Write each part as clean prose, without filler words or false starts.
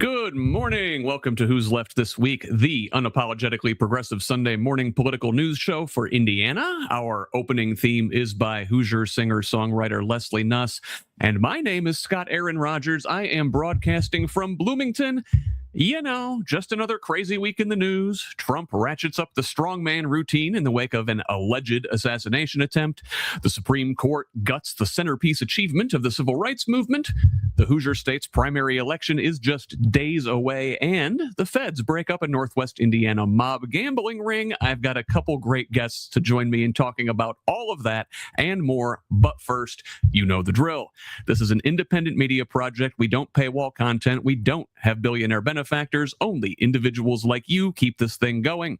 Good morning. Welcome to Who's Left This Week, the unapologetically progressive Sunday morning political news show for Indiana. Our opening theme is by Hoosier singer-songwriter Leslie Nuss, and my name is Scott Aaron Rogers. I am broadcasting from Bloomington. You know, just another crazy week in the news. Trump ratchets up the strongman routine in the wake of an alleged assassination attempt. The Supreme Court guts the centerpiece achievement of the civil rights movement. The Hoosier State's primary election is just days away, and the feds break up a Northwest Indiana mob gambling ring. I've got a couple great guests to join me in talking about all of that and more. But first, you know the drill. This is an independent media project. We don't paywall content. We don't have billionaire benefactors. Only individuals like you keep this thing going.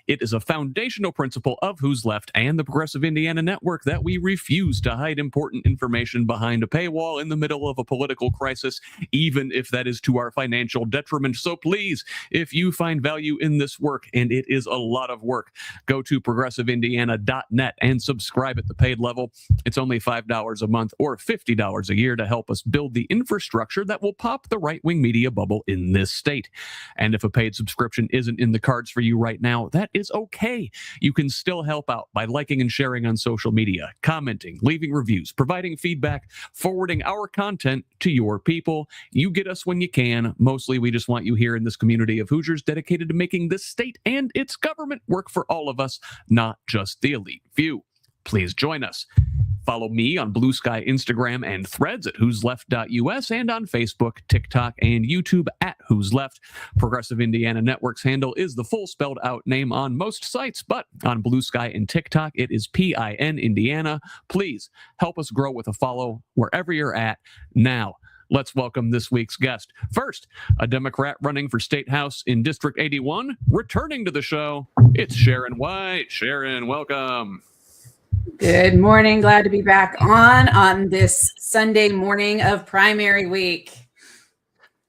It is a foundational principle of Who's Left and the Progressive Indiana Network that we refuse to hide important information behind a paywall in the middle of a political crisis, even if that is to our financial detriment. So please, if you find value in this work, and it is a lot of work, go to progressiveindiana.net and subscribe at the paid level. It's only $5 a month or $50 a year to help us build the infrastructure that will pop the right-wing media bubble in this state. And if a paid subscription isn't in the cards for you right now, that is okay. You can still help out by liking and sharing on social media, commenting, leaving reviews, providing feedback, forwarding our content to your people. You get us when you can. Mostly, we just want you here in this community of Hoosiers dedicated to making this state and its government work for all of us, not just the elite few. Please join us. Follow me on Blue Sky, Instagram, and Threads at whosleft.us, and on Facebook, TikTok, and YouTube at Who's Left. Progressive Indiana Network's handle is the full spelled out name on most sites, but on Blue Sky and TikTok, it is PIN Indiana. Please help us grow with a follow wherever you're at. Now, let's welcome this week's guest. First, a Democrat running for State House in District 81, returning to the show, it's Sharon Wight. Sharon, welcome. Good morning. Glad to be back on this Sunday morning of primary week.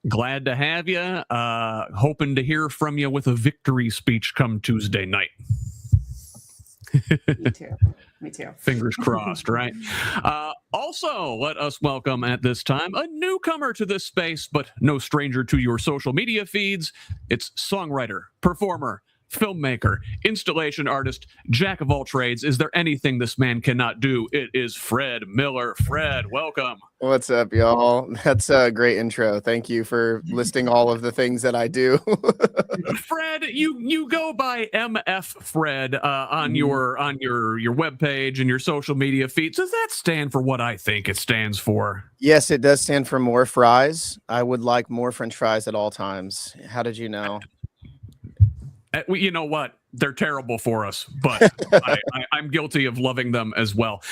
Glad to have you. Hoping to hear from you with a victory speech come Tuesday night. Me too. Fingers crossed, right? Also, let us welcome at this time a newcomer to this space, but no stranger to your social media feeds. It's songwriter, performer, filmmaker, installation artist, jack of all trades. Is there anything this man cannot do? It is Fred Miller. Fred, welcome. What's up, y'all? That's a great intro. Thank you for listing all of the things that I do. Fred, you go by MF Fred on your webpage and your social media feeds. Does that stand for what I think it stands for? Yes, it does stand for more fries. I would like more French fries at all times. How did you know? You know what? They're terrible for us, but I'm guilty of loving them as well.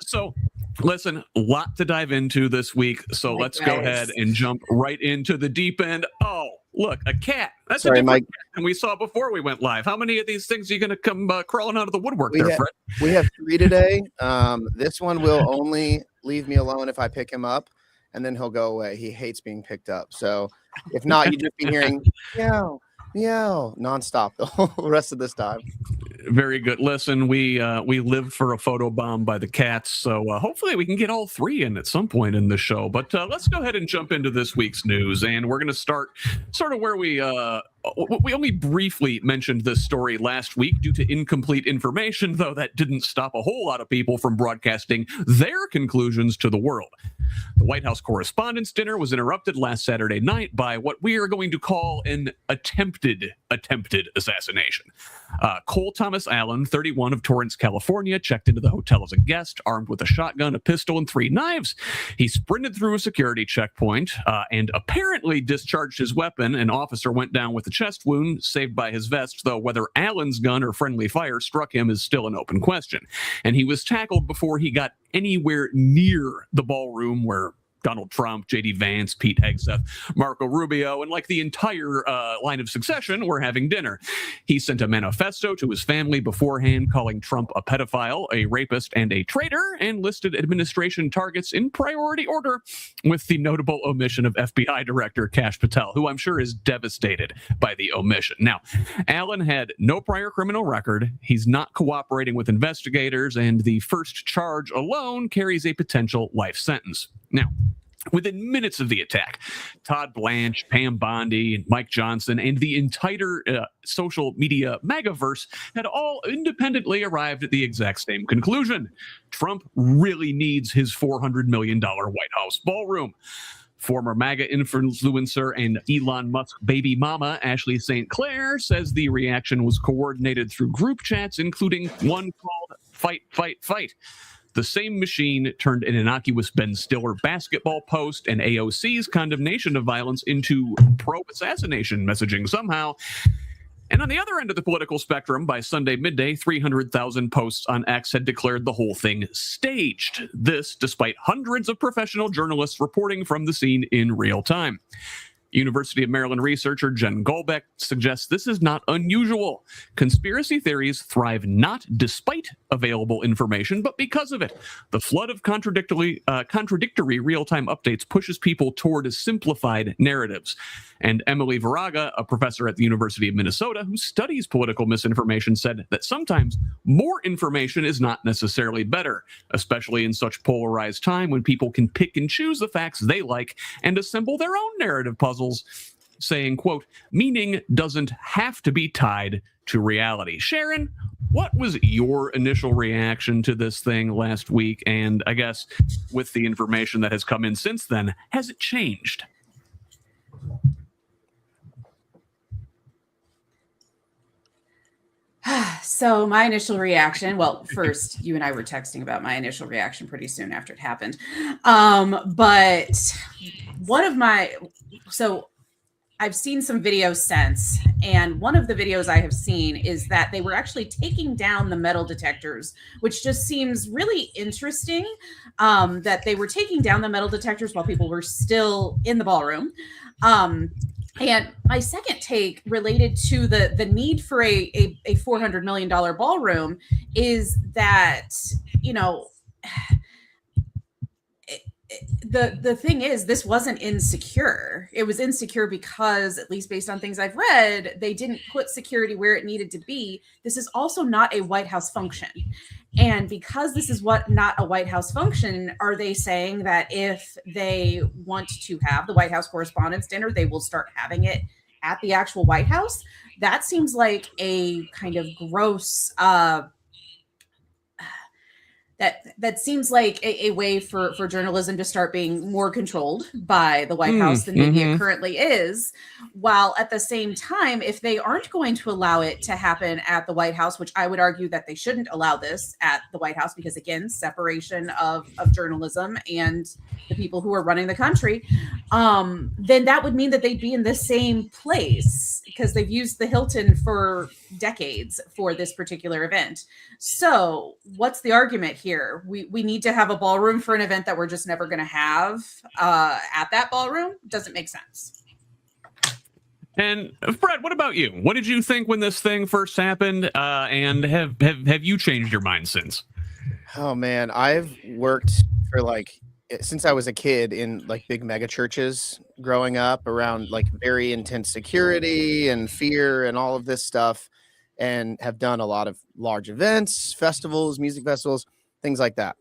So listen, a lot to dive into this week. So let's go ahead and jump right into the deep end. Oh, look, a cat. That's a different cat than we saw before we went live. How many of these things are you going to come crawling out of the woodwork Fred? We have 3 today. This one will only leave me alone if I pick him up, and then he'll go away. He hates being picked up. So if not, you just be hearing meow, meow nonstop the whole rest of this time. Very good. Listen, we live for a photo bomb by the cats, so hopefully we can get all 3 in at some point in the show. But let's go ahead and jump into this week's news, and we're going to start sort of where we only briefly mentioned this story last week due to incomplete information, though that didn't stop a whole lot of people from broadcasting their conclusions to the world. The White House Correspondents' Dinner was interrupted last Saturday night by what we are going to call an attempted assassination. Cole Thomas Allen, 31 of Torrance, California, checked into the hotel as a guest, armed with a shotgun, a pistol, and 3 knives. He sprinted through a security checkpoint and apparently discharged his weapon. An officer went down with a chest wound, saved by his vest, though whether Allen's gun or friendly fire struck him is still an open question. And he was tackled before he got anywhere near the ballroom where Donald Trump, J.D. Vance, Pete Hegseth, Marco Rubio, and like the entire line of succession were having dinner. He sent a manifesto to his family beforehand, calling Trump a pedophile, a rapist, and a traitor, and listed administration targets in priority order, with the notable omission of FBI Director Kash Patel, who I'm sure is devastated by the omission. Now, Allen had no prior criminal record. He's not cooperating with investigators, and the first charge alone carries a potential life sentence. Now, Within minutes of the attack, Todd Blanche, Pam Bondi, Mike Johnson, and the entire social media MAGAverse had all independently arrived at the exact same conclusion. Trump really needs his $400 million White House ballroom. Former MAGA influencer and Elon Musk baby mama Ashley St. Clair says the reaction was coordinated through group chats, including one called Fight, Fight, Fight. The same machine turned an innocuous Ben Stiller basketball post and AOC's condemnation of violence into pro-assassination messaging somehow. And on the other end of the political spectrum, by Sunday midday, 300,000 posts on X had declared the whole thing staged. This despite hundreds of professional journalists reporting from the scene in real time. University of Maryland researcher Jen Golbeck suggests this is not unusual. Conspiracy theories thrive not despite available information, but because of it. The flood of contradictory real-time updates pushes people toward simplified narratives. And Emily Varaga, a professor at the University of Minnesota who studies political misinformation, said that sometimes more information is not necessarily better, especially in such polarized time when people can pick and choose the facts they like and assemble their own narrative puzzles, saying, quote, meaning doesn't have to be tied to reality. Sharon, what was your initial reaction to this thing last week? And I guess with the information that has come in since then, has it changed? So my initial reaction, well, first, you and I were texting about my initial reaction pretty soon after it happened. But so I've seen some videos since, and one of the videos I have seen is that they were actually taking down the metal detectors, which just seems really interesting, that they were taking down the metal detectors while people were still in the ballroom. And my second take related to the need for a $400 million ballroom is that, you know, the thing is, this wasn't insecure. It was insecure because, at least based on things I've read, they didn't put security where it needed to be. This is also not a White House function. And because this is not a White House function, are they saying that if they want to have the White House Correspondents' Dinner, they will start having it at the actual White House? That seems like a kind of gross that seems like a way for journalism to start being more controlled by the White House than maybe it currently is. While at the same time, if they aren't going to allow it to happen at the White House, which I would argue that they shouldn't allow this at the White House, because again, separation of journalism and the people who are running the country, then that would mean that they'd be in the same place, because they've used the Hilton for decades for this particular event. So what's the argument here? We need to have a ballroom for an event that we're just never going to have at that ballroom? Doesn't make sense. And Fred, what about you? What did you think when this thing first happened? And have you changed your mind since? Oh man, I've worked for since I was a kid in big mega churches growing up around very intense security and fear and all of this stuff, and have done a lot of large events, festivals, music festivals, things like that.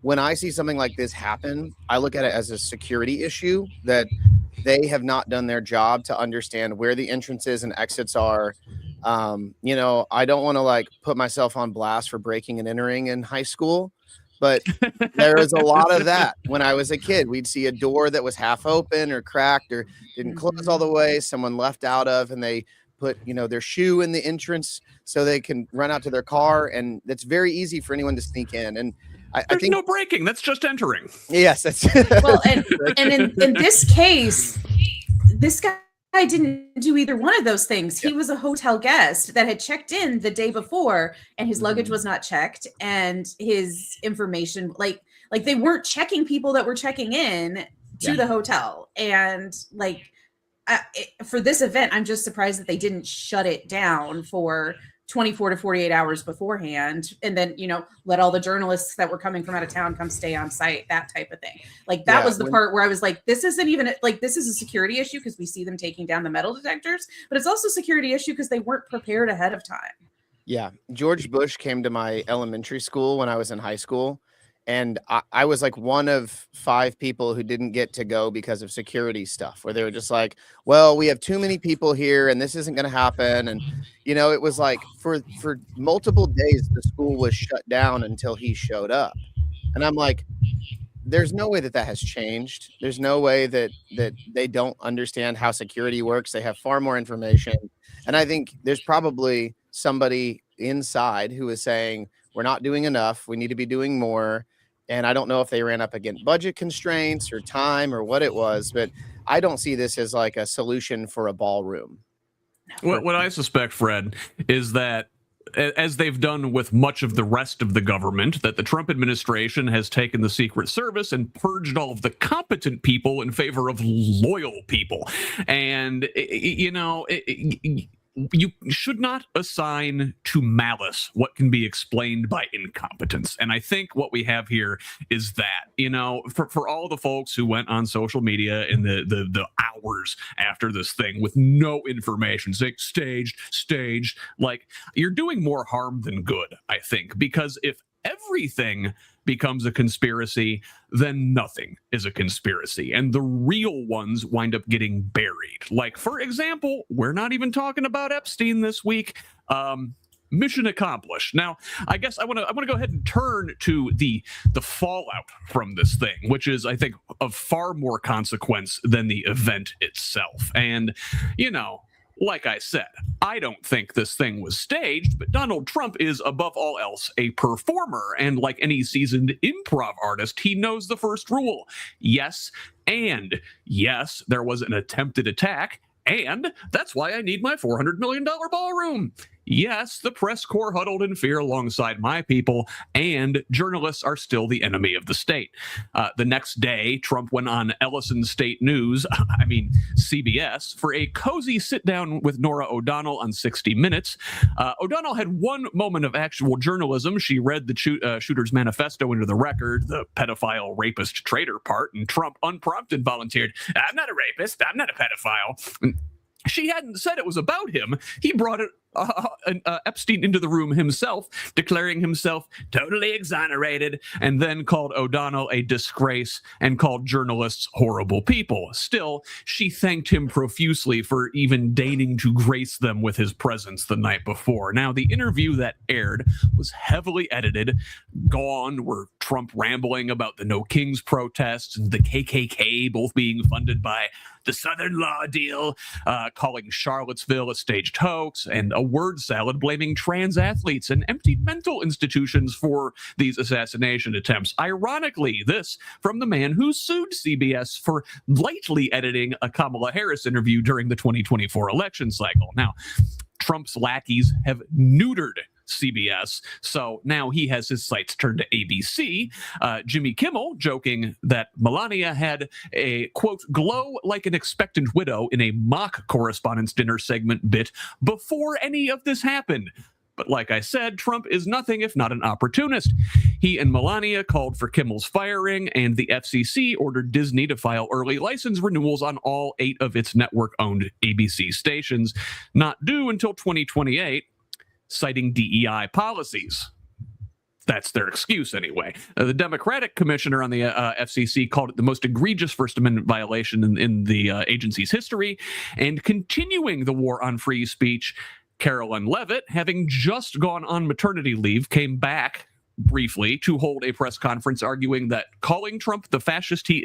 When I see something like this happen, I look at it as a security issue, that they have not done their job to understand where the entrances and exits are. I don't want to put myself on blast for breaking and entering in high school, but there was a lot of that when I was a kid. We'd see a door that was half open or cracked or didn't close all the way, someone left out of, and they put their shoe in the entrance so they can run out to their car, and it's very easy for anyone to sneak in. And I think no breaking, that's just entering. Yes, that's well, and in this case, this guy didn't do either one of those things. He was a hotel guest that had checked in the day before, and his luggage was not checked, and his information, they weren't checking people that were checking in to the hotel. And for this event, I'm just surprised that they didn't shut it down for 24 to 48 hours beforehand, and then let all the journalists that were coming from out of town come stay on site, that type of thing. That was the part where I was like, this isn't even this is a security issue because we see them taking down the metal detectors, but it's also a security issue because they weren't prepared ahead of time. Yeah, George Bush came to my elementary school when I was in high school, And I was like one of 5 people who didn't get to go because of security stuff, where they were just like, well, we have too many people here and this isn't going to happen. And, it was like for multiple days, the school was shut down until he showed up. And I'm like, there's no way that has changed. There's no way that they don't understand how security works. They have far more information. And I think there's probably somebody inside who is saying, we're not doing enough. We need to be doing more. And I don't know if they ran up against budget constraints or time or what it was, but I don't see this as like a solution for a ballroom. What I suspect, Fred, is that as they've done with much of the rest of the government, that the Trump administration has taken the Secret Service and purged all of the competent people in favor of loyal people. And, you should not assign to malice what can be explained by incompetence. And I think what we have here is that, for all the folks who went on social media in the hours after this thing with no information, saying staged, like, you're doing more harm than good, I think, because if everything becomes a conspiracy, then nothing is a conspiracy. And the real ones wind up getting buried. Like, for example, we're not even talking about Epstein this week. Mission accomplished. Now, I guess I want to go ahead and turn to the fallout from this thing, which is, I think, of far more consequence than the event itself. And, like I said, I don't think this thing was staged, but Donald Trump is, above all else, a performer. And like any seasoned improv artist, he knows the first rule. Yes, and yes, there was an attempted attack, and that's why I need my $400 million ballroom. Yes, the press corps huddled in fear alongside my people, and journalists are still the enemy of the state. The next day, Trump went on Ellison State News, CBS, for a cozy sit-down with Norah O'Donnell on 60 Minutes. O'Donnell had one moment of actual journalism. She read the shooter's manifesto into the record, the pedophile, rapist, traitor part, and Trump unprompted volunteered, I'm not a rapist, I'm not a pedophile. She hadn't said it was about him. He brought Epstein into the room himself, declaring himself totally exonerated, and then called O'Donnell a disgrace and called journalists horrible people. Still, she thanked him profusely for even deigning to grace them with his presence the night before. Now, the interview that aired was heavily edited. Gone were Trump rambling about the No Kings protests and the KKK both being funded by the Southern Law deal, calling Charlottesville a staged hoax, and a word salad blaming trans athletes and empty mental institutions for these assassination attempts. Ironically, this from the man who sued CBS for lightly editing a Kamala Harris interview during the 2024 election cycle. Now, Trump's lackeys have neutered CBS, so now he has his sights turned to ABC. Jimmy Kimmel joking that Melania had a, quote, glow like an expectant widow in a mock correspondence dinner segment bit before any of this happened. But like I said, Trump is nothing if not an opportunist. He and Melania called for Kimmel's firing, and the FCC ordered Disney to file early license renewals on all 8 of its network-owned ABC stations, not due until 2028, citing DEI policies. That's their excuse anyway. The Democratic commissioner on the FCC called it the most egregious First Amendment violation in the agency's history. And continuing the war on free speech, Carolyn Leavitt, having just gone on maternity leave, came back briefly to hold a press conference arguing that calling Trump the fascist he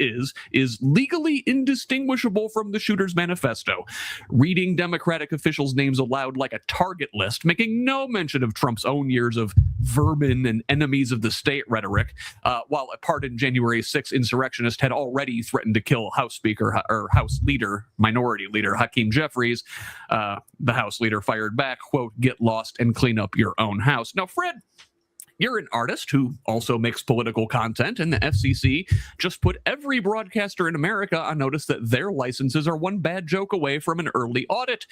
is legally indistinguishable from the shooter's manifesto, reading Democratic officials' names aloud like a target list, making no mention of Trump's own years of vermin and enemies of the state rhetoric, while a pardoned January 6th insurrectionist had already threatened to kill House Speaker or House Leader, Minority Leader Hakeem Jeffries. The House Leader fired back, quote, "Get lost and clean up your own house." Now, Fred, you're an artist who also makes political content, and the FCC just put every broadcaster in America on notice that their licenses are one bad joke away from an early audit.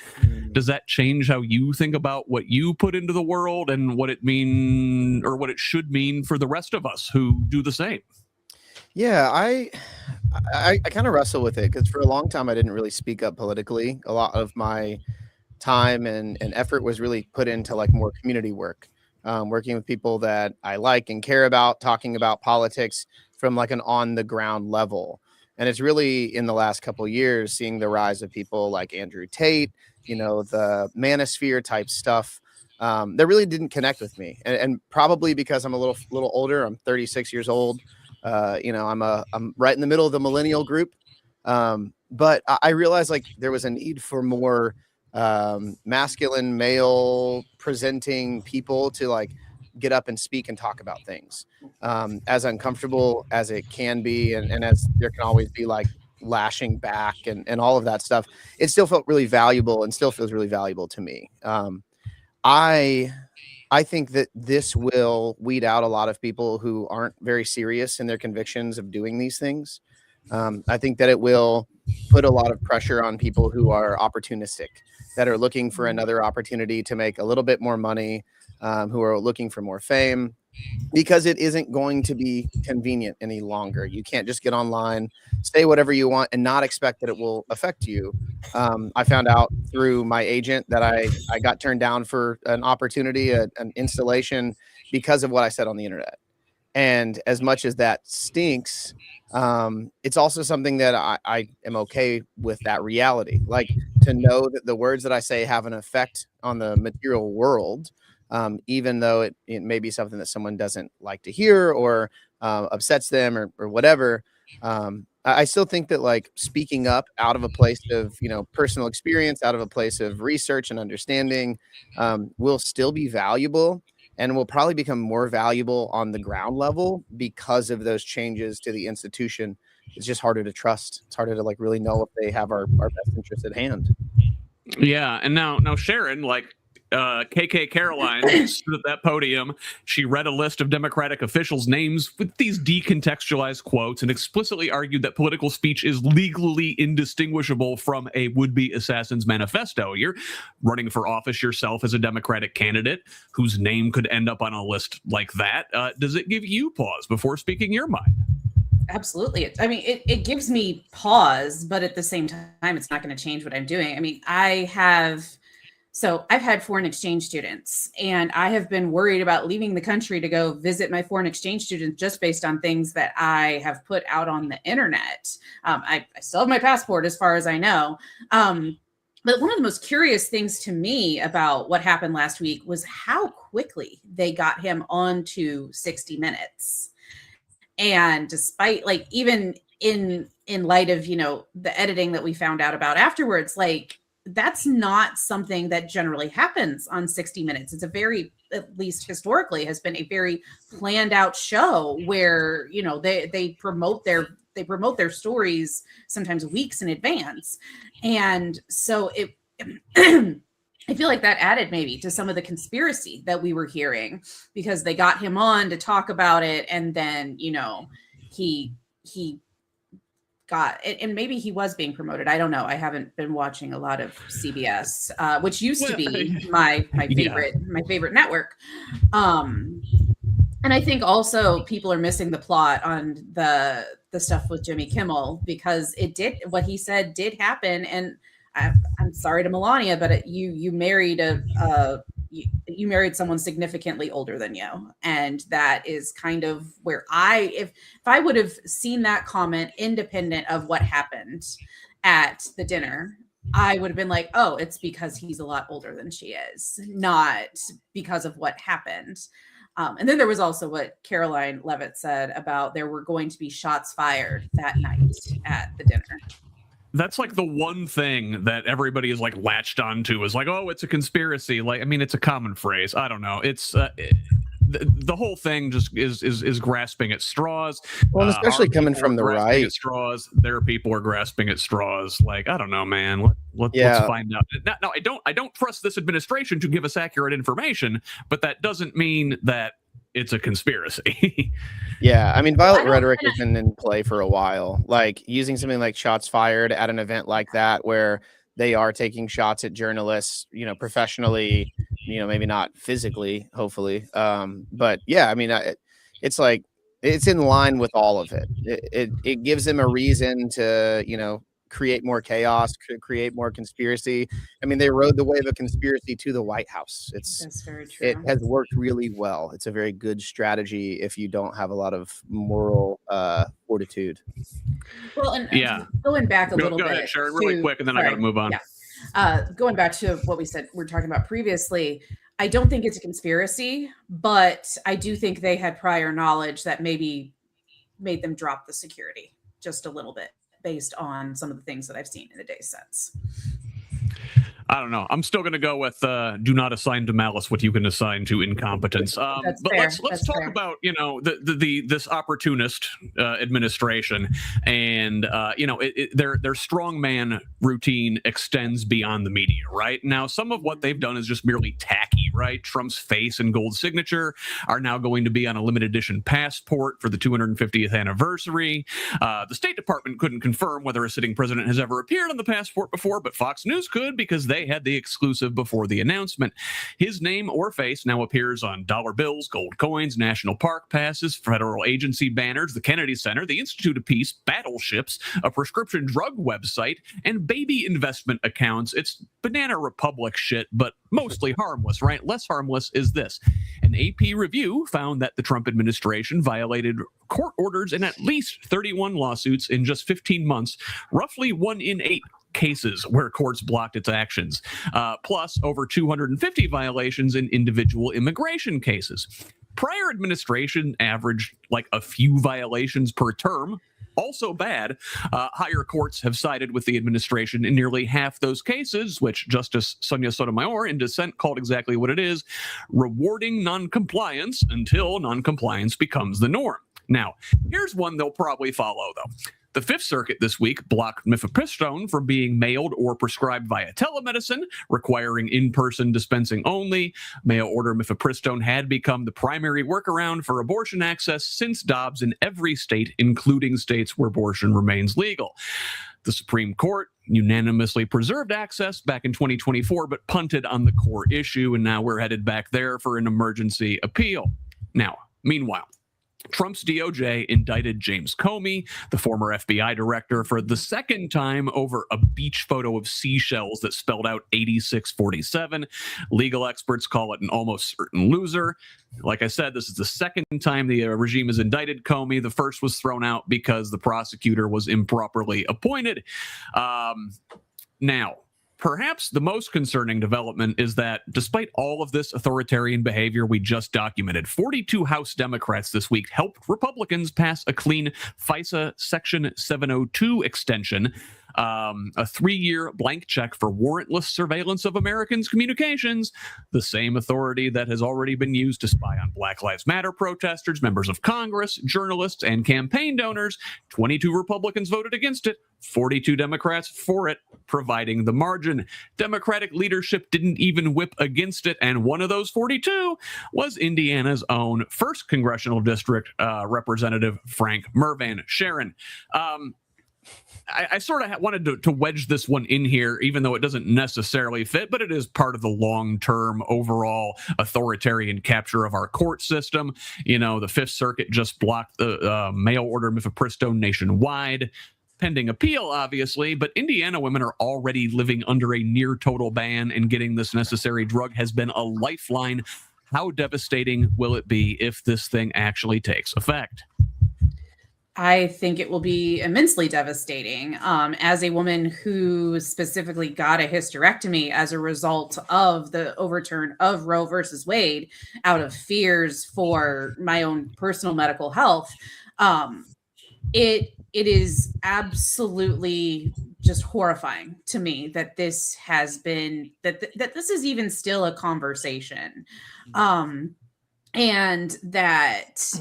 Does that change how you think about what you put into the world and what it should mean for the rest of us who do the same? Yeah, I kind of wrestle with it because for a long time I didn't really speak up politically. A lot of my time and effort was really put into like more community work. working with people that I like and care about, talking about politics from like an on the ground level. And it's really in the last couple of years seeing the rise of people like Andrew Tate, the manosphere type stuff that really didn't connect with me. And probably because I'm a little older, I'm 36 years old. I'm right in the middle of the millennial group. But I realized like there was a need for more masculine male presenting people to like get up and speak and talk about things, as uncomfortable as it can be. And as there can always be like lashing back and all of that stuff, it still felt really valuable and still feels really valuable to me. I think that this will weed out a lot of people who aren't very serious in their convictions of doing these things. I think that it will put a lot of pressure on people who are opportunistic, that are looking for another opportunity to make a little bit more money, who are looking for more fame, because it isn't going to be convenient any longer. You can't just get online, say whatever you want, and not expect that it will affect you. I found out through my agent that I got turned down for an opportunity, an installation, because of what I said on the internet. And as much as that stinks, it's also something that I am okay with that reality. Like, to know that the words that I say have an effect on the material world, even though it may be something that someone doesn't like to hear or upsets them or whatever. I still think that like speaking up out of a place of, personal experience, out of a place of research and understanding, will still be valuable, and will probably become more valuable on the ground level because of those changes to the institution. It's just harder to trust. It's harder to like really know if they have our best interest at hand. Yeah. And now Sharon, like, KK Caroline stood at that podium. She read a list of Democratic officials' names with these decontextualized quotes and explicitly argued that political speech is legally indistinguishable from a would-be assassin's manifesto. You're running for office yourself as a Democratic candidate whose name could end up on a list like that. Does it give you pause before speaking your mind? Absolutely. I mean, it gives me pause, but at the same time, it's not going to change what I'm doing. I mean, I've had foreign exchange students, and I have been worried about leaving the country to go visit my foreign exchange students just based on things that I have put out on the internet. I still have my passport as far as I know. But one of the most curious things to me about what happened last week was how quickly they got him onto 60 Minutes. And despite like, even in light of, the editing that we found out about afterwards, like, that's not something that generally happens on 60 Minutes. It's a very, at least historically, has been a very planned out show where, they promote their stories sometimes weeks in advance. And so I feel like that added maybe to some of the conspiracy that we were hearing, because they got him on to talk about it. And then, he got it, and maybe he was being promoted. I don't know. I haven't been watching a lot of CBS, which used to be my favorite network. And I think also people are missing the plot on the stuff with Jimmy Kimmel, because what he said did happen. And I'm sorry to Melania, but you married you married someone significantly older than you. And that is kind of where if I would have seen that comment independent of what happened at the dinner, I would have been like, oh, it's because he's a lot older than she is, not because of what happened. And then there was also what Caroline Levitt said about there were going to be shots fired that night at the dinner. That's like the one thing that everybody is like latched onto, is like, oh, it's a conspiracy. Like, I mean, it's a common phrase. I don't know. It's the whole thing just is grasping at straws. Well, especially coming from the right. At straws. Their people are grasping at straws. Like, I don't know, man. Let's find out. Now, I don't trust this administration to give us accurate information, but that doesn't mean that it's a conspiracy. Yeah, I mean, violent rhetoric has been in play for a while. Like using something like shots fired at an event like that, where they are taking shots at journalists, professionally, maybe not physically, hopefully. But yeah, I mean, it's like, it's in line with all of it. It gives them a reason to, create more chaos, create more conspiracy. I mean, they rode the wave of conspiracy to the White House. That's very true. It has worked really well. It's a very good strategy if you don't have a lot of moral fortitude. Well, and going back a little go bit, ahead, Sharon, really quick, and then I got to move on. Yeah. Going back to what we're talking about previously, I don't think it's a conspiracy, but I do think they had prior knowledge that maybe made them drop the security just a little bit based on some of the things that I've seen in the days since. I don't know. I'm still going to go with do not assign to malice what you can assign to incompetence. But let's talk about, this opportunist administration, and their strongman routine extends beyond the media. Right now, some of what they've done is just merely tacky. Right, Trump's face and gold signature are now going to be on a limited edition passport for the 250th anniversary. The State Department couldn't confirm whether a sitting president has ever appeared on the passport before, but Fox News could because they had the exclusive before the announcement. His name or face now appears on dollar bills, gold coins, national park passes, federal agency banners, the Kennedy Center, the Institute of Peace, battleships, a prescription drug website, and baby investment accounts. It's Banana Republic shit, but mostly harmless, right? Less harmless is this. An AP review found that the Trump administration violated court orders in at least 31 lawsuits in just 15 months, roughly 1 in 8 cases where courts blocked its actions, plus over 250 violations in individual immigration cases. Prior administration averaged like a few violations per term. Also bad. Higher courts have sided with the administration in nearly half those cases, which Justice Sonia Sotomayor in dissent called exactly what it is: rewarding noncompliance until noncompliance becomes the norm. Now, here's one they'll probably follow, though. The Fifth Circuit this week blocked mifepristone from being mailed or prescribed via telemedicine, requiring in-person dispensing only. Mail-order mifepristone had become the primary workaround for abortion access since Dobbs in every state, including states where abortion remains legal. The Supreme Court unanimously preserved access back in 2024, but punted on the core issue, and now we're headed back there for an emergency appeal. Now, meanwhile, Trump's DOJ indicted James Comey, the former FBI director, for the second time over a beach photo of seashells that spelled out 8647. Legal experts call it an almost certain loser. Like I said, this is the second time the regime has indicted Comey. The first was thrown out because the prosecutor was improperly appointed. Now, perhaps the most concerning development is that despite all of this authoritarian behavior we just documented, 42 House Democrats this week helped Republicans pass a clean FISA Section 702 extension, a 3-year blank check for warrantless surveillance of Americans' communications, the same authority that has already been used to spy on Black Lives Matter protesters, members of Congress, journalists, and campaign donors. 22 Republicans voted against it, 42 Democrats for it, providing the margin. Democratic leadership didn't even whip against it, and one of those 42 was Indiana's own 1st Congressional District Representative Frank Mervan. Sharon, I sort of wanted to wedge this one in here, even though it doesn't necessarily fit, but it is part of the long-term overall authoritarian capture of our court system. You know, the Fifth Circuit just blocked the mail order mifepristone nationwide, pending appeal, obviously, but Indiana women are already living under a near total ban, and getting this necessary drug has been a lifeline. How devastating will it be if this thing actually takes effect? I think it will be immensely devastating. As a woman who specifically got a hysterectomy as a result of the overturn of Roe versus Wade out of fears for my own personal medical health, it is absolutely just horrifying to me that this has been that this is even still a conversation, and that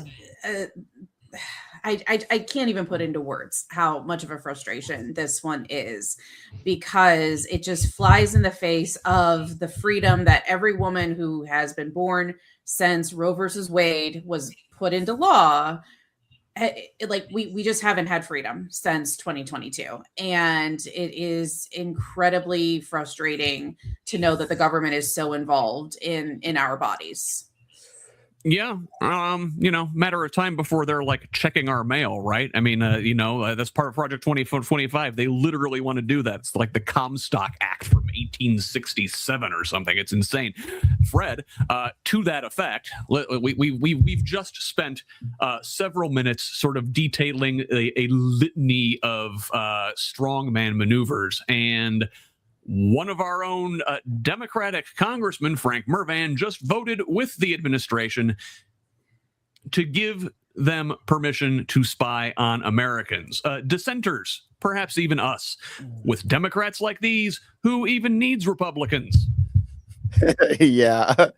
I can't even put into words how much of a frustration this one is, because it just flies in the face of the freedom that every woman who has been born since Roe versus Wade was put into law. Like we just haven't had freedom since 2022. And it is incredibly frustrating to know that the government is so involved in our bodies. Yeah, matter of time before they're like checking our mail, right? I mean, that's part of Project 2025. They literally want to do that. It's like the Comstock Act from 1867 or something. It's insane. Fred, to that effect, we've just spent several minutes sort of detailing a litany of strongman maneuvers, and one of our own Democratic Congressman, Frank Mervan, just voted with the administration to give them permission to spy on Americans. Dissenters, perhaps even us, with Democrats like these, who even needs Republicans? Yeah.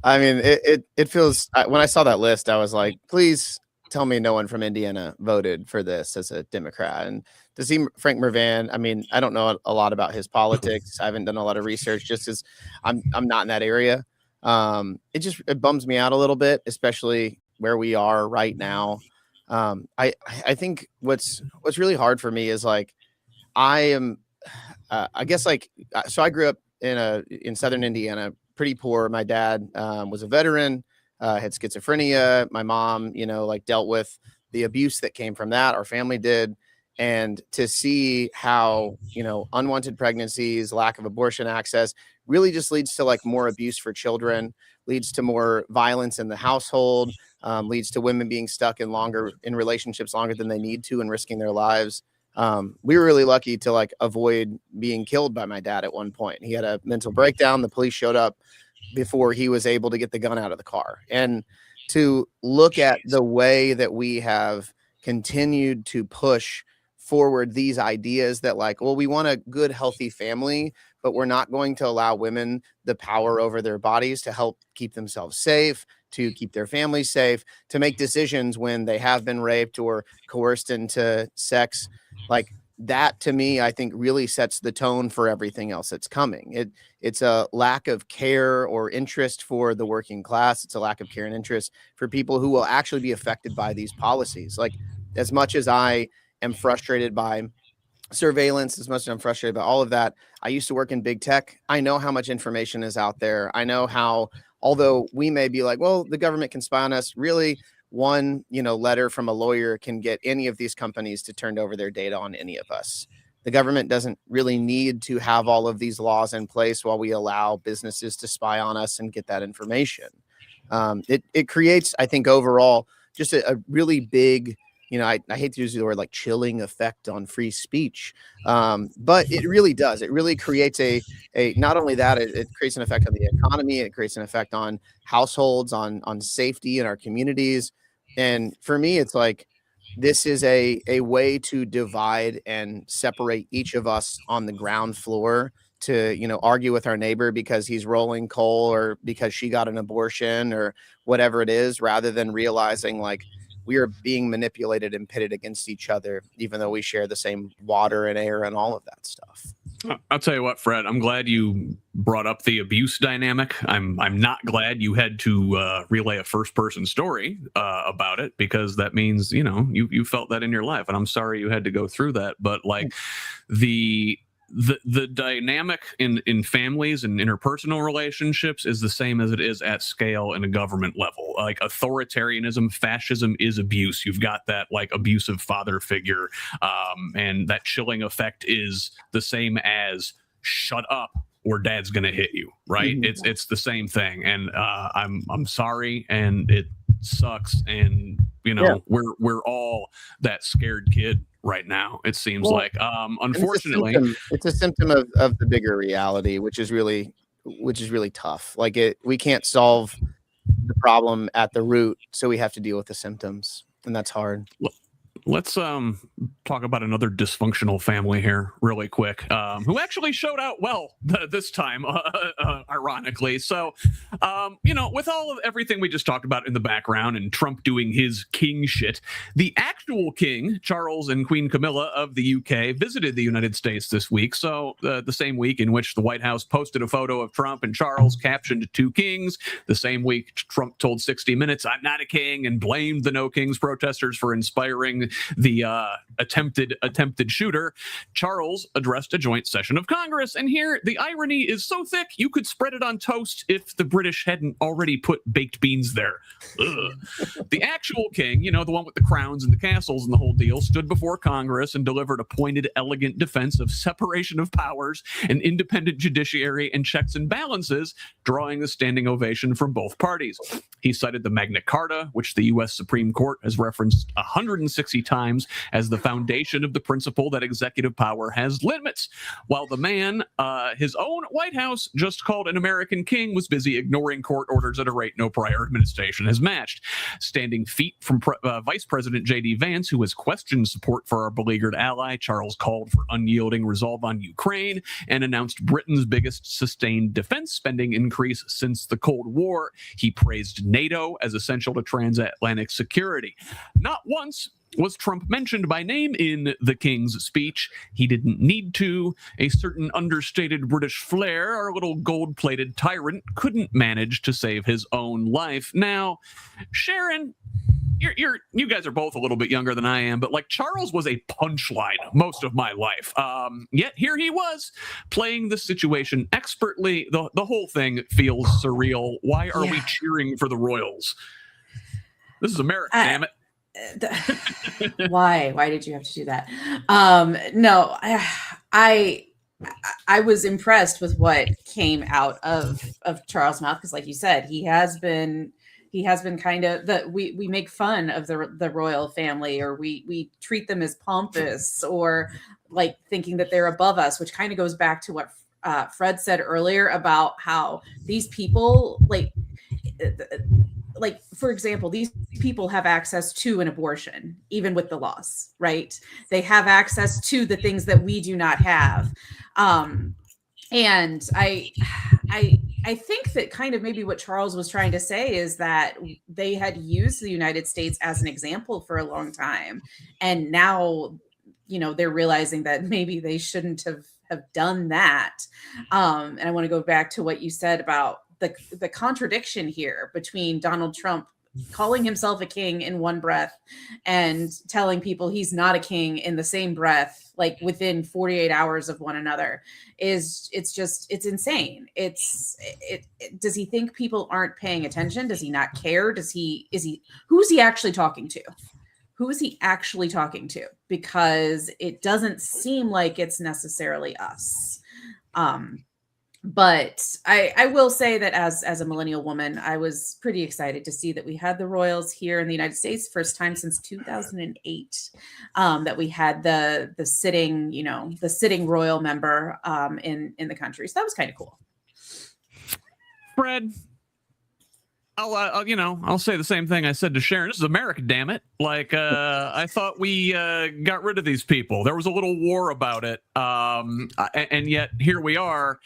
I mean, it feels, when I saw that list, I was like, please tell me no one from Indiana voted for this as a Democrat. And to see Frank Mervan, I mean, I don't know a lot about his politics. I haven't done a lot of research just as I'm not in that area. It bums me out a little bit, especially where we are right now. I think what's really hard for me is like, I guess like, so I grew up in Southern Indiana, pretty poor. My dad was a veteran, had schizophrenia. My mom, like dealt with the abuse that came from that. Our family did. And to see how, unwanted pregnancies, lack of abortion access really just leads to like more abuse for children, leads to more violence in the household, leads to women being stuck in relationships longer than they need to and risking their lives. We were really lucky to like avoid being killed by my dad at one point. He had a mental breakdown. The police showed up before he was able to get the gun out of the car. And to look at the way that we have continued to push forward these ideas that like, well, we want a good, healthy family, but we're not going to allow women the power over their bodies to help keep themselves safe, to keep their families safe, to make decisions when they have been raped or coerced into sex. Like that, to me, I think really sets the tone for everything else that's coming. It's a lack of care or interest for the working class. It's a lack of care and interest for people who will actually be affected by these policies. Like, as much as I am frustrated by surveillance, as much as I'm frustrated by all of that, I used to work in big tech. I know how much information is out there. I know how, although we may be like, well, the government can spy on us, really one, letter from a lawyer can get any of these companies to turn over their data on any of us. The government doesn't really need to have all of these laws in place while we allow businesses to spy on us and get that information. It creates, I think, overall, just a really big, I hate to use the word like chilling effect on free speech, but it really does. It really creates a not only that, it creates an effect on the economy. It creates an effect on households, on safety in our communities. And for me, it's like, this is a way to divide and separate each of us on the ground floor to, argue with our neighbor because he's rolling coal or because she got an abortion or whatever it is, rather than realizing like, we are being manipulated and pitted against each other, even though we share the same water and air and all of that stuff. I'll tell you what, Fred, I'm glad you brought up the abuse dynamic. I'm not glad you had to relay a first person story about it, because that means, you felt that in your life, and I'm sorry you had to go through that. But like the dynamic in families and interpersonal relationships is the same as it is at scale in a government level. Like authoritarianism, fascism is abuse. You've got that like abusive father figure, and that chilling effect is the same as shut up or dad's gonna hit you, right? Mm-hmm. It's the same thing, and I'm sorry, and it sucks, and we're all that scared kid right now, it seems like. Unfortunately, it's a symptom of the bigger reality, which is really tough. Like we can't solve the problem at the root, so we have to deal with the symptoms, and that's hard. Let's talk about another dysfunctional family here really quick, who actually showed out well this time, ironically. So, with all of everything we just talked about in the background and Trump doing his king shit, the actual king, Charles and Queen Camilla of the UK, visited the United States this week. So the same week in which the White House posted a photo of Trump and Charles captioned "Two Kings," the same week Trump told 60 Minutes, "I'm not a king," and blamed the No Kings protesters for inspiring following the attempted shooter, Charles addressed a joint session of Congress. And here, the irony is so thick, you could spread it on toast if the British hadn't already put baked beans there. Ugh. The actual king, the one with the crowns and the castles and the whole deal, stood before Congress and delivered a pointed, elegant defense of separation of powers, an independent judiciary, and checks and balances, drawing a standing ovation from both parties. He cited the Magna Carta, which the U.S. Supreme Court has referenced 160 times as the foundation of the principle that executive power has limits, while the man, his own White House, just called an American king, was busy ignoring court orders at a rate no prior administration has matched. Standing feet from Vice President J.D. Vance, who has questioned support for our beleaguered ally, Charles called for unyielding resolve on Ukraine and announced Britain's biggest sustained defense spending increase since the Cold War. He praised NATO as essential to transatlantic security. Not once was Trump mentioned by name in the King's speech. He didn't need to. A certain understated British flair, our little gold-plated tyrant, couldn't manage to save his own life. Now, Sharon, you guys are both a little bit younger than I am, but Charles was a punchline most of my life. Yet here he was playing the situation expertly. The whole thing feels surreal. Why are we cheering for the royals? This is America, damn it. Why did you have to do that? No, I was impressed with what came out of Charles' mouth, because like you said, he has been kind of we make fun of the royal family, or we treat them as pompous, or thinking that they're above us, which kind of goes back to what Fred said earlier about how these people for example, these people have access to an abortion, even with the laws, right? They have access to the things that we do not have. And I think that kind of maybe what Charles was trying to say is that they had used the United States as an example for a long time. And now, they're realizing that maybe they shouldn't have done that. And I want to go back to what you said about the contradiction here between Donald Trump calling himself a king in one breath and telling people he's not a king in the same breath, within 48 hours of one another. It's insane. Does he think people aren't paying attention? Does he not care? Who's he actually talking to? Who is he actually talking to? Because it doesn't seem like it's necessarily us. But I will say that as a millennial woman, I was pretty excited to see that we had the royals here in the United States, first time since 2008, that we had the sitting royal member in the country. So that was kind of cool. Fred, I'll say the same thing I said to Sharon. This is America, damn it. I thought we got rid of these people. There was a little war about it. And yet here we are,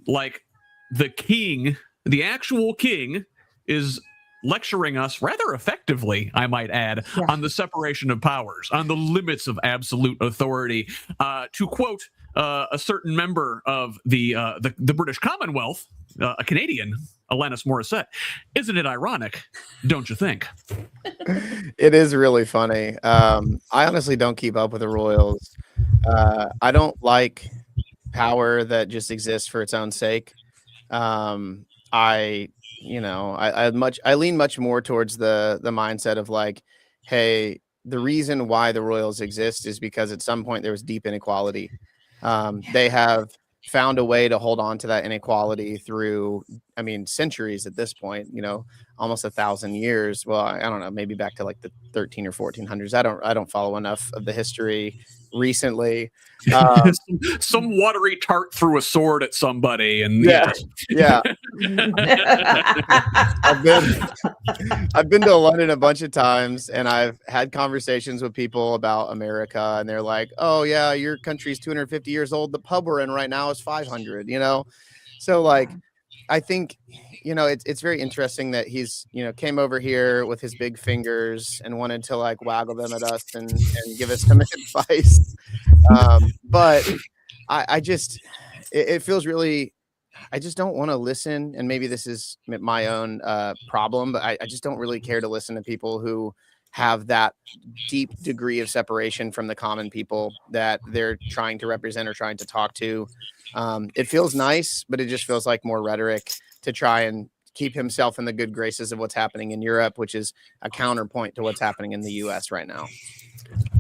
the king, the actual king, is lecturing us rather effectively, I might add, on the separation of powers, on the limits of absolute authority. To quote a certain member of the British Commonwealth, a Canadian, Alanis Morissette, isn't it ironic? Don't you think? It is really funny. I honestly don't keep up with the royals. I don't like power that just exists for its own sake. I lean much more towards the mindset of hey, the reason why the royals exist is because at some point there was deep inequality. They have found a way to hold on to that inequality through, centuries at this point, almost 1,000 years. Well, I don't know, maybe back to the 13 or 1400s. I don't follow enough of the history recently. Some watery tart threw a sword at somebody, and yeah. I've been to London a bunch of times, and I've had conversations with people about America, and they're like, "Oh yeah, your country's 250 years old. The pub we're in right now is 500." So I think it's very interesting that he's came over here with his big fingers and wanted to waggle them at us and give us some advice. But it feels really, I just don't want to listen. And maybe this is my own problem, but I just don't really care to listen to people who have that deep degree of separation from the common people that they're trying to represent or trying to talk to. It feels nice, but it just feels like more rhetoric to try and keep himself in the good graces of what's happening in Europe, which is a counterpoint to what's happening in the US right now.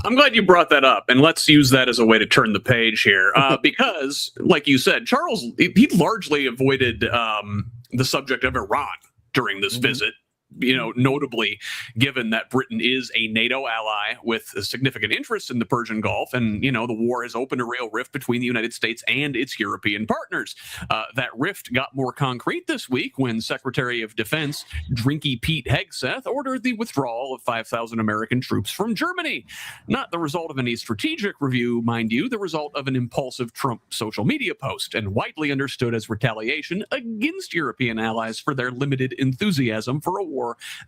I'm glad you brought that up, and let's use that as a way to turn the page here, because, like you said, Charles, he largely avoided the subject of Iran during this visit. Notably, given that Britain is a NATO ally with a significant interest in the Persian Gulf, and, the war has opened a real rift between the United States and its European partners. That rift got more concrete this week when Secretary of Defense Drinky Pete Hegseth ordered the withdrawal of 5,000 American troops from Germany. Not the result of any strategic review, mind you, the result of an impulsive Trump social media post, and widely understood as retaliation against European allies for their limited enthusiasm for a war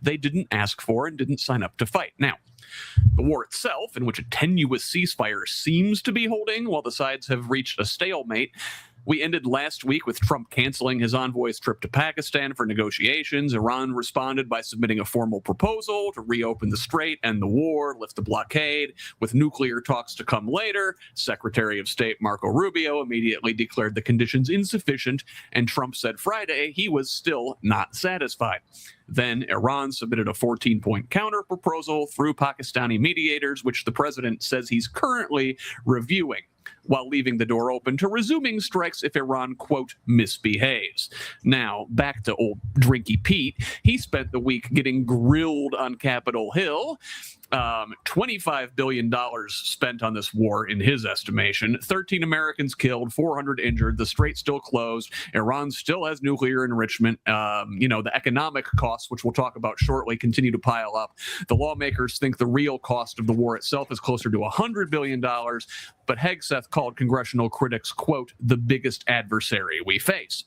they didn't ask for and didn't sign up to fight. Now, the war itself, in which a tenuous ceasefire seems to be holding while the sides have reached a stalemate, we ended last week with Trump canceling his envoy's trip to Pakistan for negotiations. Iran responded by submitting a formal proposal to reopen the strait, end the war, lift the blockade, with nuclear talks to come later. Secretary of State Marco Rubio immediately declared the conditions insufficient, and Trump said Friday he was still not satisfied. Then Iran submitted a 14-point counter proposal through Pakistani mediators, which the president says he's currently reviewing, while leaving the door open to resuming strikes if Iran, quote, misbehaves. Now, back to old Drinky Pete. He spent the week getting grilled on Capitol Hill. $25 billion spent on this war in his estimation. 13 Americans killed, 400 injured. The strait still closed. Iran still has nuclear enrichment. The economic costs, which we'll talk about shortly, continue to pile up. The lawmakers think the real cost of the war itself is closer to $100 billion. But Hegseth called congressional critics, quote, the biggest adversary we face.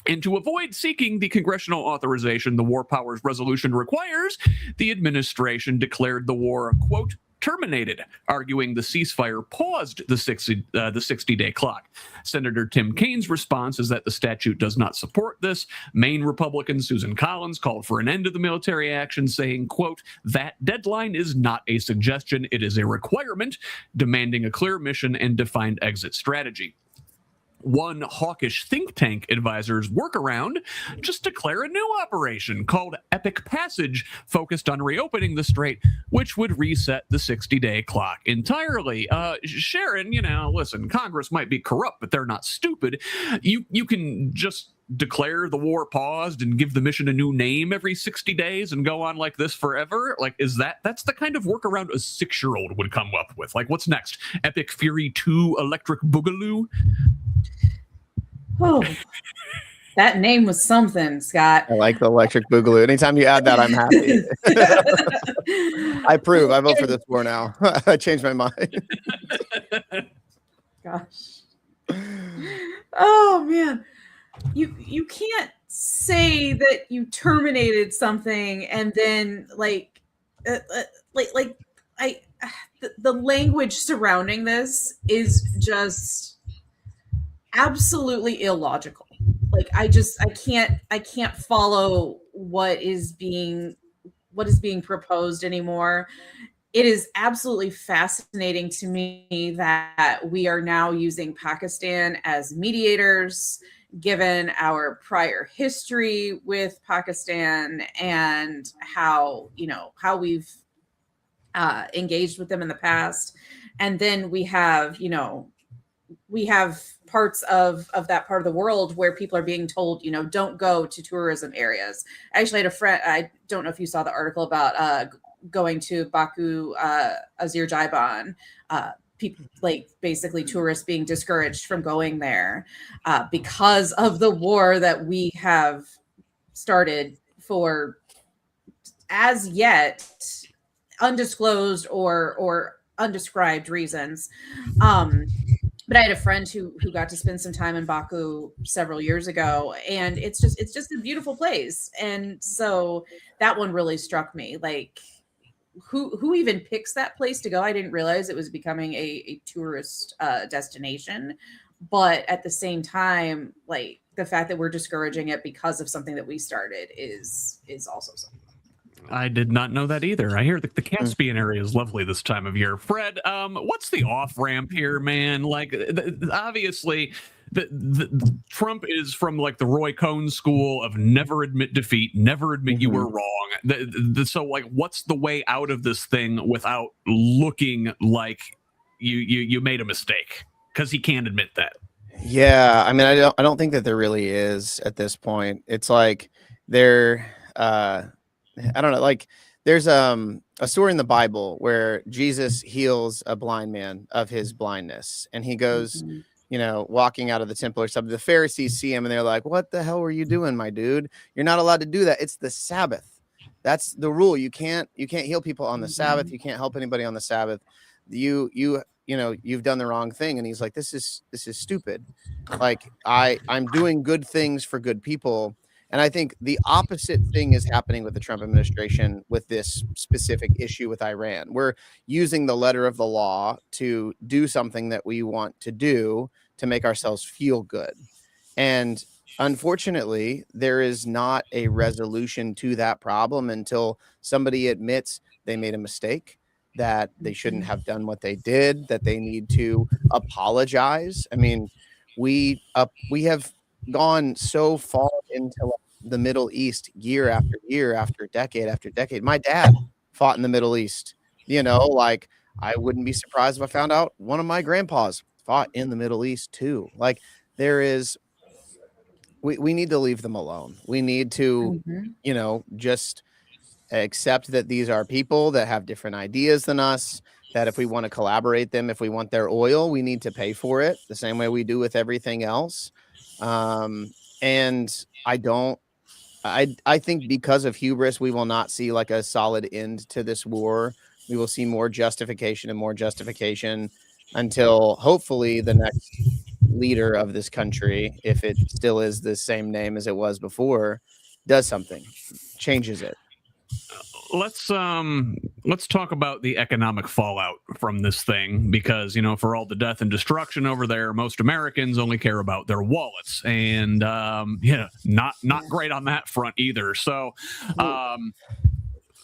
And to avoid seeking the congressional authorization the War Powers Resolution requires, the administration declared the war, quote, terminated, arguing the ceasefire paused the 60-day clock. Senator Tim Kaine's response is that the statute does not support this. Maine Republican Susan Collins called for an end to the military action, saying, quote, that deadline is not a suggestion, it is a requirement, demanding a clear mission and defined exit strategy. One hawkish think tank advisor's workaround, just declare a new operation called Epic Passage, focused on reopening the strait, which would reset the 60-day clock entirely. Sharon, listen, Congress might be corrupt, but they're not stupid. You can just declare the war paused and give the mission a new name every 60 days and go on like this forever? Like, that's the kind of workaround a 6-year-old would come up with. Like, what's next? Epic Fury 2 Electric Boogaloo? Oh, that name was something, Scott. I like the Electric Boogaloo. Anytime you add that, I'm happy. I approve. I vote for this war now. I changed my mind. Gosh. Oh, man. You can't say that you terminated something and then the language surrounding this is just absolutely illogical. Like, I can't follow what is being proposed anymore. It is absolutely fascinating to me that we are now using Pakistan as mediators, given our prior history with Pakistan and how we've engaged with them in the past. And then we have parts of that part of the world where people are being told, don't go to tourism areas. I actually had a friend, I don't know if you saw the article about going to Baku, Azerbaijan, people, like, basically tourists being discouraged from going there because of the war that we have started for as yet undisclosed or undescribed reasons. But I had a friend who got to spend some time in Baku several years ago, and it's just a beautiful place. And so that one really struck me. Like, who even picks that place to go? I didn't realize it was becoming a tourist destination. But at the same time, like, the fact that we're discouraging it because of something that we started is also something. I did not know that either. I hear that the Caspian area is lovely this time of year. Fred, what's the off ramp here, man? Like, obviously, Trump is from like the Roy Cohn school of never admit defeat, never admit you were wrong. So, like, what's the way out of this thing without looking like you made a mistake? Because he can't admit that. Yeah, I mean, I don't think that there really is at this point. It's like I don't know, like there's a story in the Bible where Jesus heals a blind man of his blindness, and he goes, walking out of the temple or something. The Pharisees see him and they're like, "What the hell were you doing, my dude? You're not allowed to do that. It's the Sabbath. That's the rule. You can't heal people on the Sabbath. You can't help anybody on the Sabbath. You've done the wrong thing." And he's like, this is stupid. Like I'm doing good things for good people. And I think the opposite thing is happening with the Trump administration with this specific issue with Iran. We're using the letter of the law to do something that we want to do to make ourselves feel good. And unfortunately, there is not a resolution to that problem until somebody admits they made a mistake, that they shouldn't have done what they did, that they need to apologize. I mean, we have gone so far into the Middle East year after year after decade after decade. My dad fought in the Middle East. Like I wouldn't be surprised if I found out one of my grandpas fought in the Middle East too. Like we need to leave them alone. We need to, just accept that these are people that have different ideas than us, that if we want to collaborate them, if we want their oil, we need to pay for it the same way we do with everything else. And I think because of hubris, we will not see like a solid end to this war. We will see more justification and more justification until hopefully the next leader of this country, if it still is the same name as it was before, does something, changes it. Let's talk about the economic fallout from this thing, because for all the death and destruction over there, most Americans only care about their wallets, and not great on that front either. So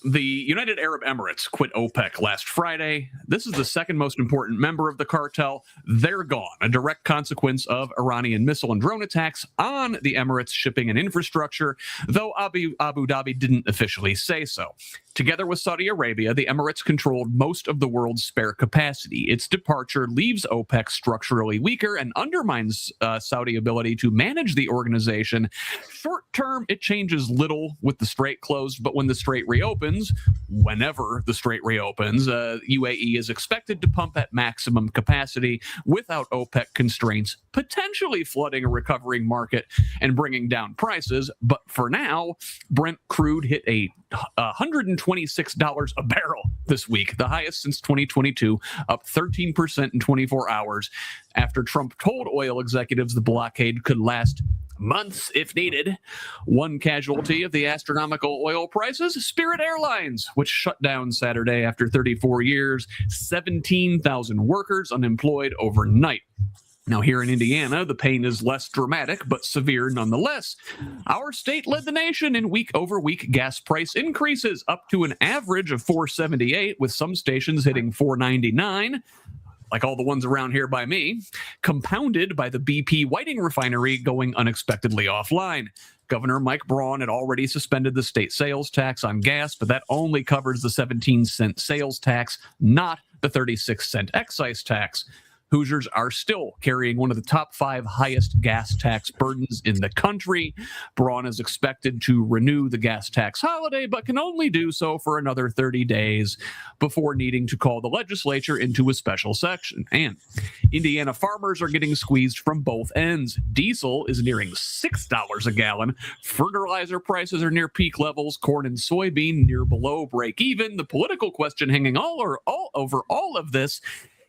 the United Arab Emirates quit OPEC last Friday. This is the second most important member of the cartel. They're gone, a direct consequence of Iranian missile and drone attacks on the Emirates shipping and infrastructure, though Abu Dhabi didn't officially say so. Together with Saudi Arabia, the Emirates controlled most of the world's spare capacity. Its departure leaves OPEC structurally weaker and undermines Saudi ability to manage the organization. Short term, it changes little with the strait closed, but when the strait reopens, whenever the strait reopens, UAE is expected to pump at maximum capacity without OPEC constraints, potentially flooding a recovering market and bringing down prices. But for now, Brent crude hit a $126 a barrel this week, the highest since 2022, up 13% in 24 hours after Trump told oil executives the blockade could last months if needed. One casualty of the astronomical oil prices, Spirit Airlines, which shut down Saturday after 34 years, 17,000 workers unemployed overnight. Now, here in Indiana, the pain is less dramatic, but severe nonetheless. Our state led the nation in week-over-week gas price increases, up to an average of $4.78, with some stations hitting $4.99, like all the ones around here by me, compounded by the BP Whiting refinery going unexpectedly offline. Governor Mike Braun had already suspended the state sales tax on gas, but that only covers the 17-cent sales tax, not the 36-cent excise tax. Hoosiers are still carrying one of the top 5 highest gas tax burdens in the country. Braun is expected to renew the gas tax holiday, but can only do so for another 30 days before needing to call the legislature into a special session. And Indiana farmers are getting squeezed from both ends. Diesel is nearing $6 a gallon. Fertilizer prices are near peak levels. Corn and soybean near below break even. The political question hanging all over all of this: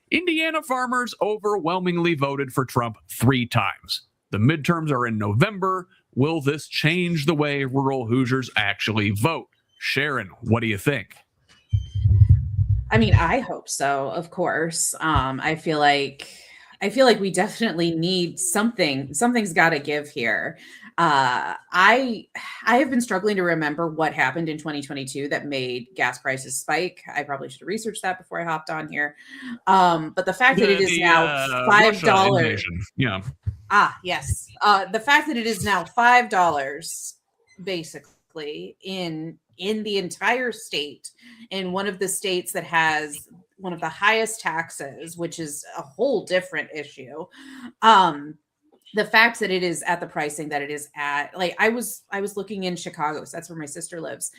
Indiana farmers overwhelmingly voted for Trump 3 times. The midterms are in November. Will this change the way rural Hoosiers actually vote? Sharon, what do you think? I mean, I hope so, of course. I feel like we definitely need something. Something's got to give here. I have been struggling to remember what happened in 2022 that made gas prices spike. I probably should have researched that before I hopped on here. But the fact that it is now $5. Yeah. Yes. The fact that it is now $5 basically in the entire state, in one of the states that has one of the highest taxes, which is a whole different issue. The fact that it is at the pricing that it is at, like I was looking in Chicago, so that's where my sister lives.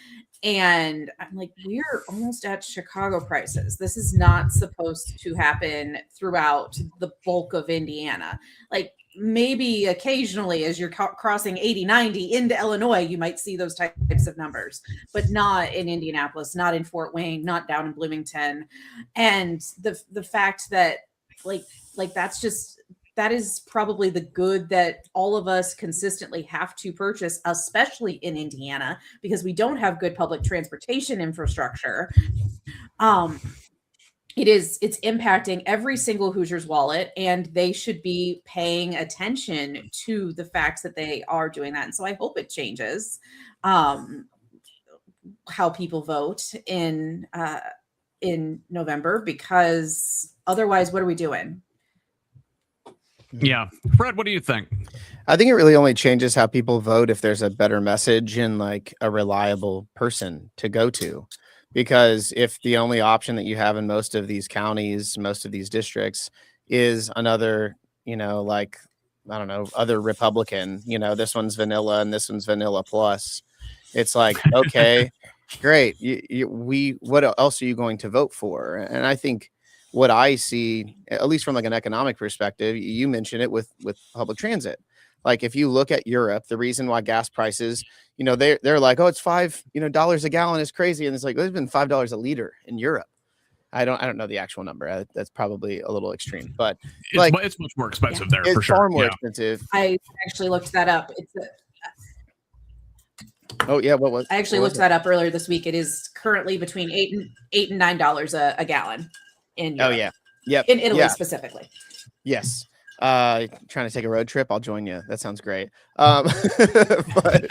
And I'm like, we're almost at Chicago prices. This is not supposed to happen throughout the bulk of Indiana. Like maybe occasionally as you're crossing 80-90 into Illinois, you might see those types of numbers, but not in Indianapolis, not in Fort Wayne, not down in Bloomington. And the fact that like that is probably the good that all of us consistently have to purchase, especially in Indiana, because we don't have good public transportation infrastructure. It's impacting every single Hoosier's wallet, and they should be paying attention to the facts that they are doing that. And so I hope it changes how people vote in November, because otherwise, what are we doing? Yeah. Fred, what do you think? I think it really only changes how people vote if there's a better message and like a reliable person to go to. Because if the only option that you have in most of these counties, most of these districts is another, like, I don't know, other Republican, this one's vanilla and this one's vanilla plus. It's like, okay, great. What else are you going to vote for? And I think what I see, at least from like an economic perspective, you mentioned it with public transit. Like if you look at Europe, the reason why gas prices, they're like, oh, it's $5 a gallon is crazy. And it's like, there's been $5 a liter in Europe. I don't know the actual number. That's probably a little extreme, but it's much more expensive there for sure. It's far more expensive. I actually looked that up. Oh yeah, I actually looked that up earlier this week. It is currently between $8 and $9 a gallon in Europe. Oh yeah, yep. In Italy specifically. Yes. Trying to take a road trip, I'll join you. That sounds great. But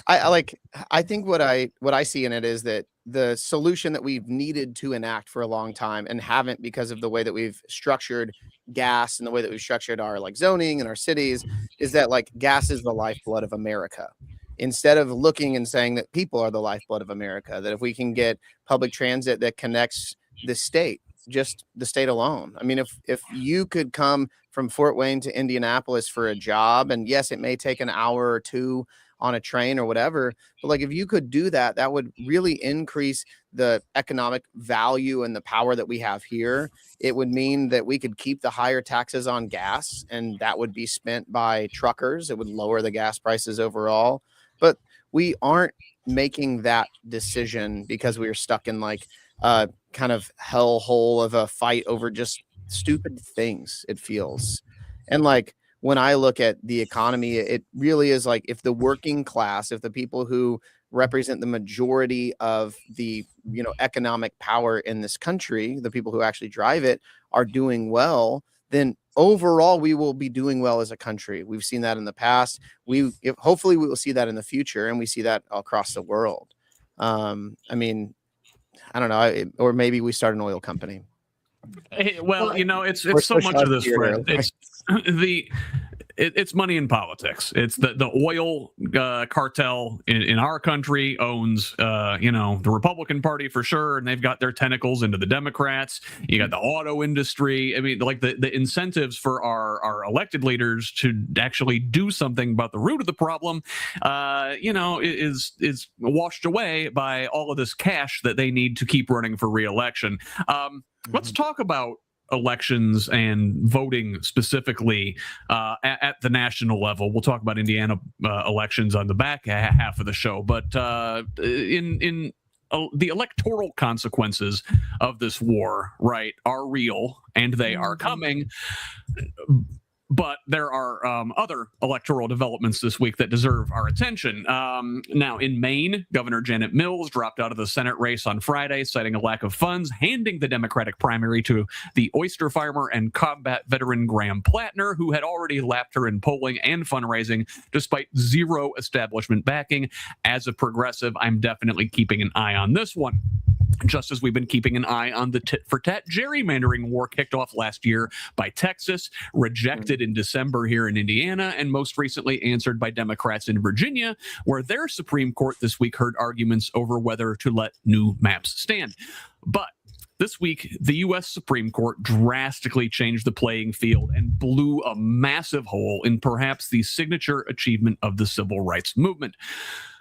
I think what I see in it is that the solution that we've needed to enact for a long time and haven't, because of the way that we've structured gas and the way that we've structured our like zoning and our cities, is that like gas is the lifeblood of America. Instead of looking and saying that people are the lifeblood of America, that if we can get public transit that connects the state, just the state alone. I mean, if you could come from Fort Wayne to Indianapolis for a job, and yes, it may take an hour or two on a train or whatever, but like if you could do that, that would really increase the economic value and the power that we have here. It would mean that we could keep the higher taxes on gas, and that would be spent by truckers. It would lower the gas prices overall. But we aren't making that decision because we are stuck in like kind of hellhole of a fight over just stupid things, it feels. And like when I look at the economy, it really is like if the working class, if the people who represent the majority of the economic power in this country, the people who actually drive it, are doing well, then overall we will be doing well as a country. We've seen that in the past. Hopefully we will see that in the future, and we see that across the world. I mean, I don't know, or maybe we start an oil company. Well, it's so much of this, Fred. It's money in politics. It's the oil cartel in our country owns, the Republican Party for sure, and they've got their tentacles into the Democrats. You got the auto industry. I mean, like the incentives for our elected leaders to actually do something about the root of the problem, is washed away by all of this cash that they need to keep running for re-election. Let's talk about elections and voting specifically at the national level. We'll talk about Indiana elections on the back half of the show, but in the electoral consequences of this war, right, are real, and they are coming. But there are other electoral developments this week that deserve our attention. Now, in Maine, Governor Janet Mills dropped out of the Senate race on Friday, citing a lack of funds, handing the Democratic primary to the oyster farmer and combat veteran Graham Plattner, who had already lapped her in polling and fundraising despite zero establishment backing. As a progressive, I'm definitely keeping an eye on this one. Just as we've been keeping an eye on the tit-for-tat gerrymandering war kicked off last year by Texas, rejected in December here in Indiana, and most recently answered by Democrats in Virginia, where their Supreme Court this week heard arguments over whether to let new maps stand. But this week, the U.S. Supreme Court drastically changed the playing field and blew a massive hole in perhaps the signature achievement of the civil rights movement.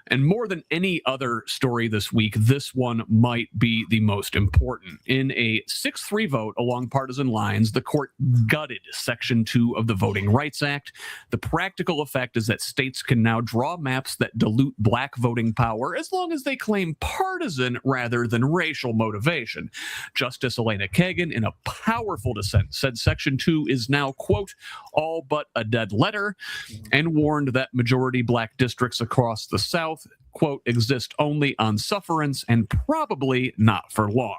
And more than any other story this week, this one might be the most important. In a 6-3 vote along partisan lines, the court gutted Section 2 of the Voting Rights Act. The practical effect is that states can now draw maps that dilute black voting power as long as they claim partisan rather than racial motivation. Justice Elena Kagan, in a powerful dissent, said Section 2 is now, quote, all but a dead letter, and warned that majority black districts across the South, quote, exist only on sufferance and probably not for long.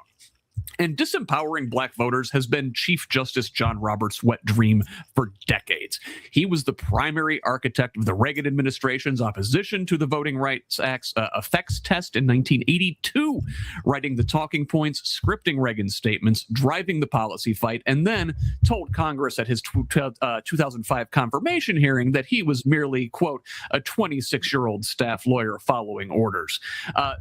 And disempowering black voters has been Chief Justice John Roberts' wet dream for decades. He was the primary architect of the Reagan administration's opposition to the Voting Rights Act's effects test in 1982, writing the talking points, scripting Reagan's statements, driving the policy fight, and then told Congress at his 2005 confirmation hearing that he was merely, quote, a 26-year-old staff lawyer following orders.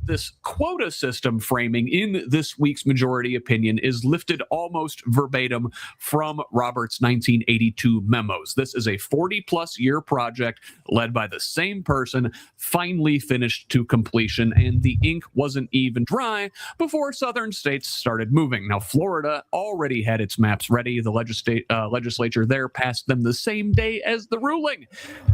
This quota system framing in this week's majority opinion is lifted almost verbatim from Roberts' 1982 memos. This is a 40-plus year project led by the same person, finally finished to completion, and the ink wasn't even dry before southern states started moving. Now, Florida already had its maps ready. The legislature there passed them the same day as the ruling,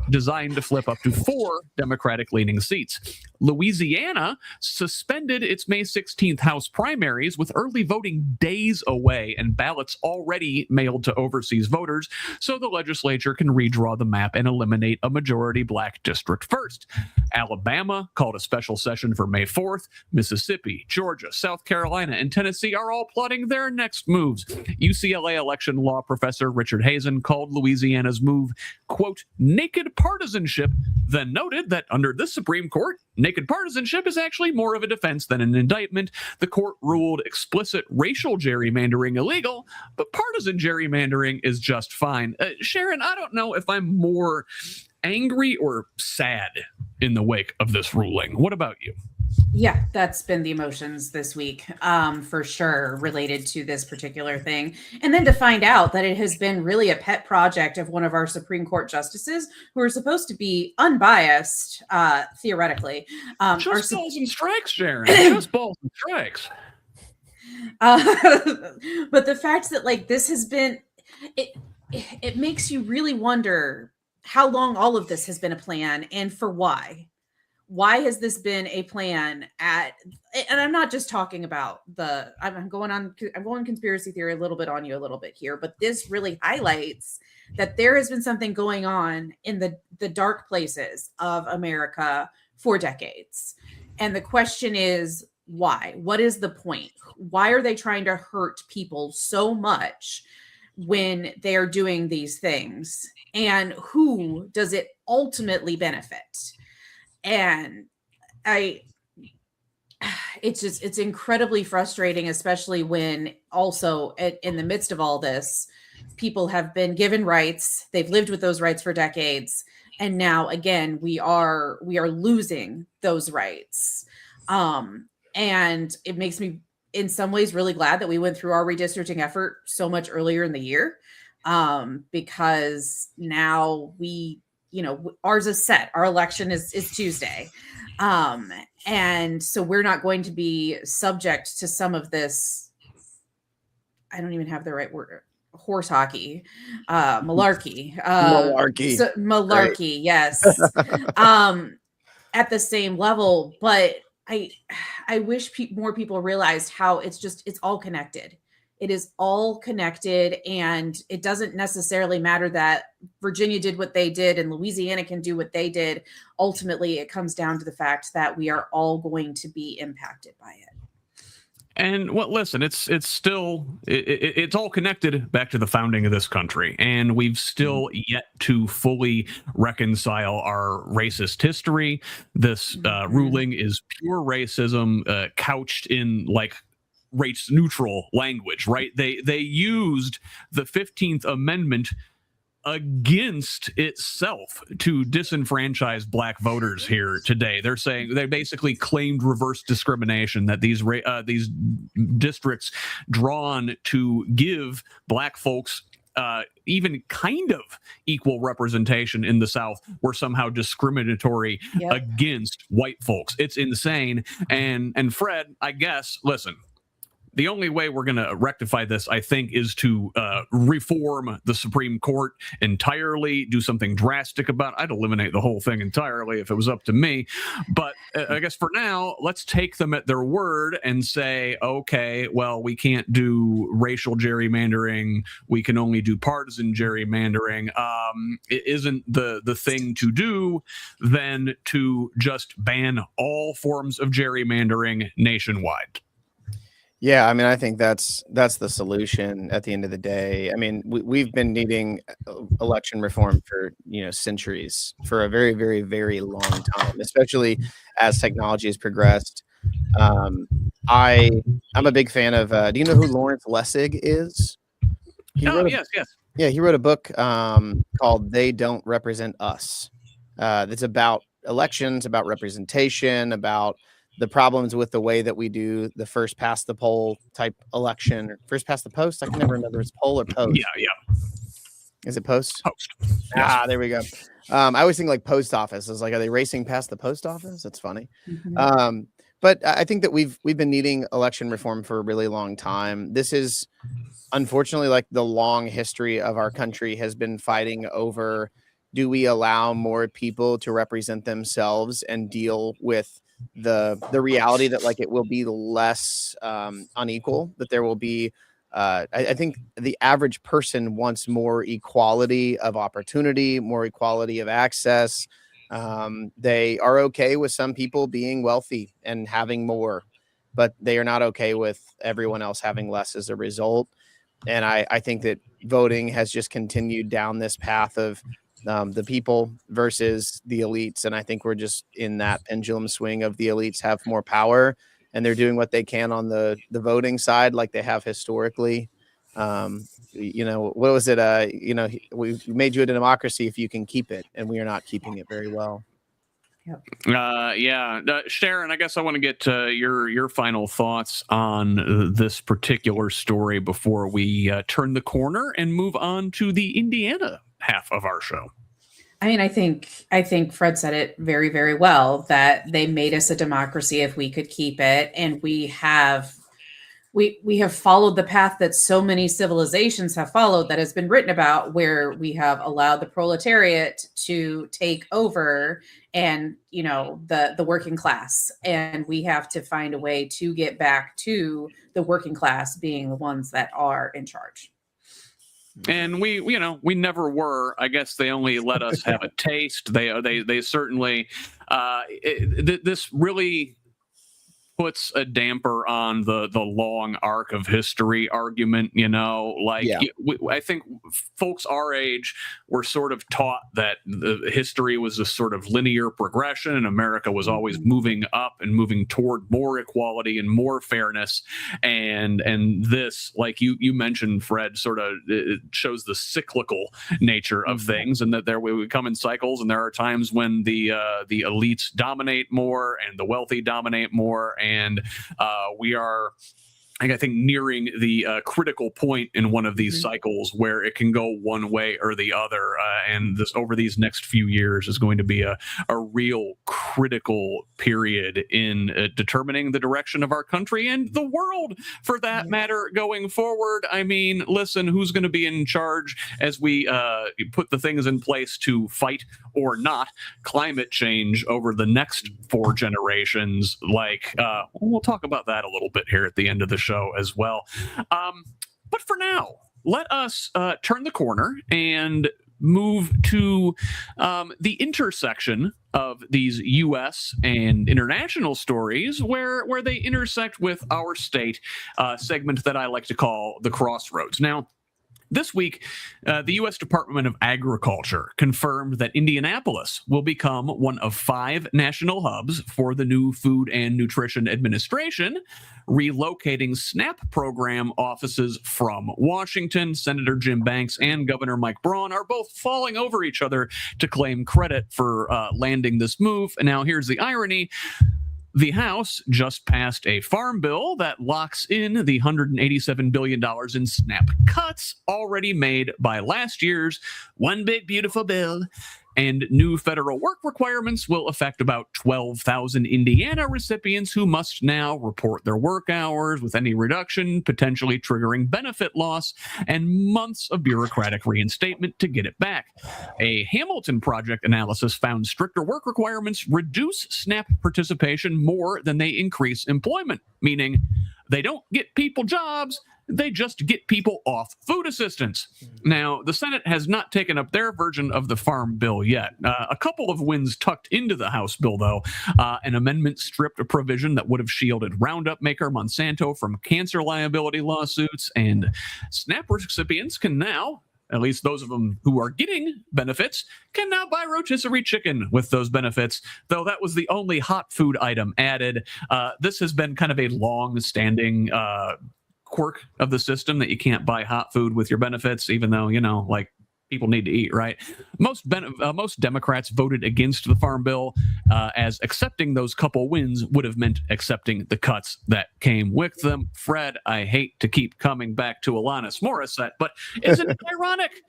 designed to flip up to 4 Democratic-leaning seats. Louisiana suspended its May 16th House primaries with early voting days away and ballots already mailed to overseas voters, so the legislature can redraw the map and eliminate a majority black district first. Alabama called a special session for May 4th. Mississippi, Georgia, South Carolina, and Tennessee are all plotting their next moves. UCLA election law professor Richard Hazen called Louisiana's move, quote, naked partisanship, then noted that under this Supreme Court, naked partisanship is actually more of a defense than an indictment. The court ruled explicit racial gerrymandering illegal, but partisan gerrymandering is just fine. Sharon, I don't know if I'm more angry or sad in the wake of this ruling. What about you? Yeah, that's been the emotions this week, for sure, related to this particular thing. And then to find out that it has been really a pet project of one of our Supreme Court justices who are supposed to be unbiased, theoretically. Just balls and strikes, Sharon. Just balls and strikes. But the fact that, like, this has been, it makes you really wonder how long all of this has been a plan and for why. Why has this been a plan and I'm not just talking about I'm going conspiracy theory a little bit on you a little bit here, but this really highlights that there has been something going on in the dark places of America for decades. And the question is, why? What is the point? Why are they trying to hurt people so much when they're doing these things? And who does it ultimately benefit? And it's incredibly frustrating, especially when also in the midst of all this, people have been given rights. They've lived with those rights for decades. And now again, we are losing those rights. And it makes me in some ways really glad that we went through our redistricting effort so much earlier in the year. Because now ours is set. Our election is Tuesday. And so we're not going to be subject to some of this. I don't even have the right word. Horse hockey, malarkey. Malarkey, right. Yes. At the same level. But I wish more people realized how it's all connected. It is all connected, and it doesn't necessarily matter that Virginia did what they did and Louisiana can do what they did. Ultimately, it comes down to the fact that we are all going to be impacted by it. And well, listen, it's still it's all connected back to the founding of this country, and we've still yet to fully reconcile our racist history. This ruling is pure racism, couched in like race neutral language, right? They used the 15th Amendment against itself to disenfranchise black voters here today. They're saying they basically claimed reverse discrimination, that these districts drawn to give black folks even kind of equal representation in the South were somehow discriminatory against white folks. It's insane. And Fred, I guess, listen, the only way we're going to rectify this, I think, is to reform the Supreme Court entirely, do something drastic about it. I'd eliminate the whole thing entirely if it was up to me. But I guess for now, let's take them at their word and say, okay, well, we can't do racial gerrymandering. We can only do partisan gerrymandering. It isn't the thing to do than to just ban all forms of gerrymandering nationwide. Yeah, I mean, I think that's the solution at the end of the day. I mean, we've been needing election reform for, centuries, for a very, very, very long time, especially as technology has progressed. I'm a big fan of, do you know who Lawrence Lessig is? Yes. Yeah, he wrote a book called They Don't Represent Us. That's about elections, about representation, about the problems with the way that we do the first past the poll type election, or first past the post. I can never remember if it's poll or post. Yeah. Is it post? Post. Yes. There we go. I always think like post office. I was like, are they racing past the post office? That's funny. Mm-hmm. But I think that we've been needing election reform for a really long time. This is unfortunately like the long history of our country has been fighting over, do we allow more people to represent themselves and deal with the reality that like it will be less unequal, that there will be I think the average person wants more equality of opportunity, more equality of access. They are okay with some people being wealthy and having more, but they are not okay with everyone else having less as a result. And I think that voting has just continued down this path of the people versus the elites. And I think we're just in that pendulum swing of the elites have more power and they're doing what they can on the voting side, like they have historically. What was it? We made you a democracy if you can keep it, and we are not keeping it very well. Sharon, I guess I want to get your final thoughts on this particular story before we turn the corner and move on to the Indiana half of our show. I mean, I think Fred said it very, very well, that they made us a democracy if we could keep it. And we have followed the path that so many civilizations have followed, that has been written about, where we have allowed the proletariat to take over and, the working class. And we have to find a way to get back to the working class being the ones that are in charge. And we never were. I guess they only let us have a taste. They certainly this really puts a damper on the long arc of history argument. I think folks our age were sort of taught that the history was a sort of linear progression, and America was always moving up and moving toward more equality and more fairness. And this, like you mentioned, Fred, sort of it shows the cyclical nature of things, and that we come in cycles, and there are times when the elites dominate more and the wealthy dominate more. And we are, I think, nearing the critical point in one of these cycles where it can go one way or the other. And this, over these next few years, is going to be a real critical period in determining the direction of our country and the world, for that matter, going forward. I mean, listen, who's going to be in charge as we put the things in place to fight or not climate change over the next 4 generations? We'll talk about that a little bit here at the end of the show as well. But for now, let us turn the corner and move to the intersection of these U.S. and international stories where they intersect with our state, segment that I like to call the Crossroads. Now, this week, the U.S. Department of Agriculture confirmed that Indianapolis will become one of 5 national hubs for the new Food and Nutrition Administration, relocating SNAP program offices from Washington. Senator Jim Banks and Governor Mike Braun are both falling over each other to claim credit for landing this move. And now here's the irony. The House just passed a farm bill that locks in the $187 billion in SNAP cuts already made by last year's One Big Beautiful Bill. And new federal work requirements will affect about 12,000 Indiana recipients who must now report their work hours, with any reduction potentially triggering benefit loss and months of bureaucratic reinstatement to get it back. A Hamilton Project analysis found stricter work requirements reduce SNAP participation more than they increase employment, meaning they don't get people jobs, they just get people off food assistance. Now, the Senate has not taken up their version of the farm bill yet. A couple of wins tucked into the House bill, though. An amendment stripped a provision that would have shielded Roundup maker Monsanto from cancer liability lawsuits, and SNAP recipients can now, at least those of them who are getting benefits, can now buy rotisserie chicken with those benefits, though that was the only hot food item added. This has been kind of a long-standing quirk of the system that you can't buy hot food with your benefits, even though, like, people need to eat, right? Most Democrats voted against the farm bill, as accepting those couple wins would have meant accepting the cuts that came with them. Fred, I hate to keep coming back to Alanis Morissette, but isn't it ironic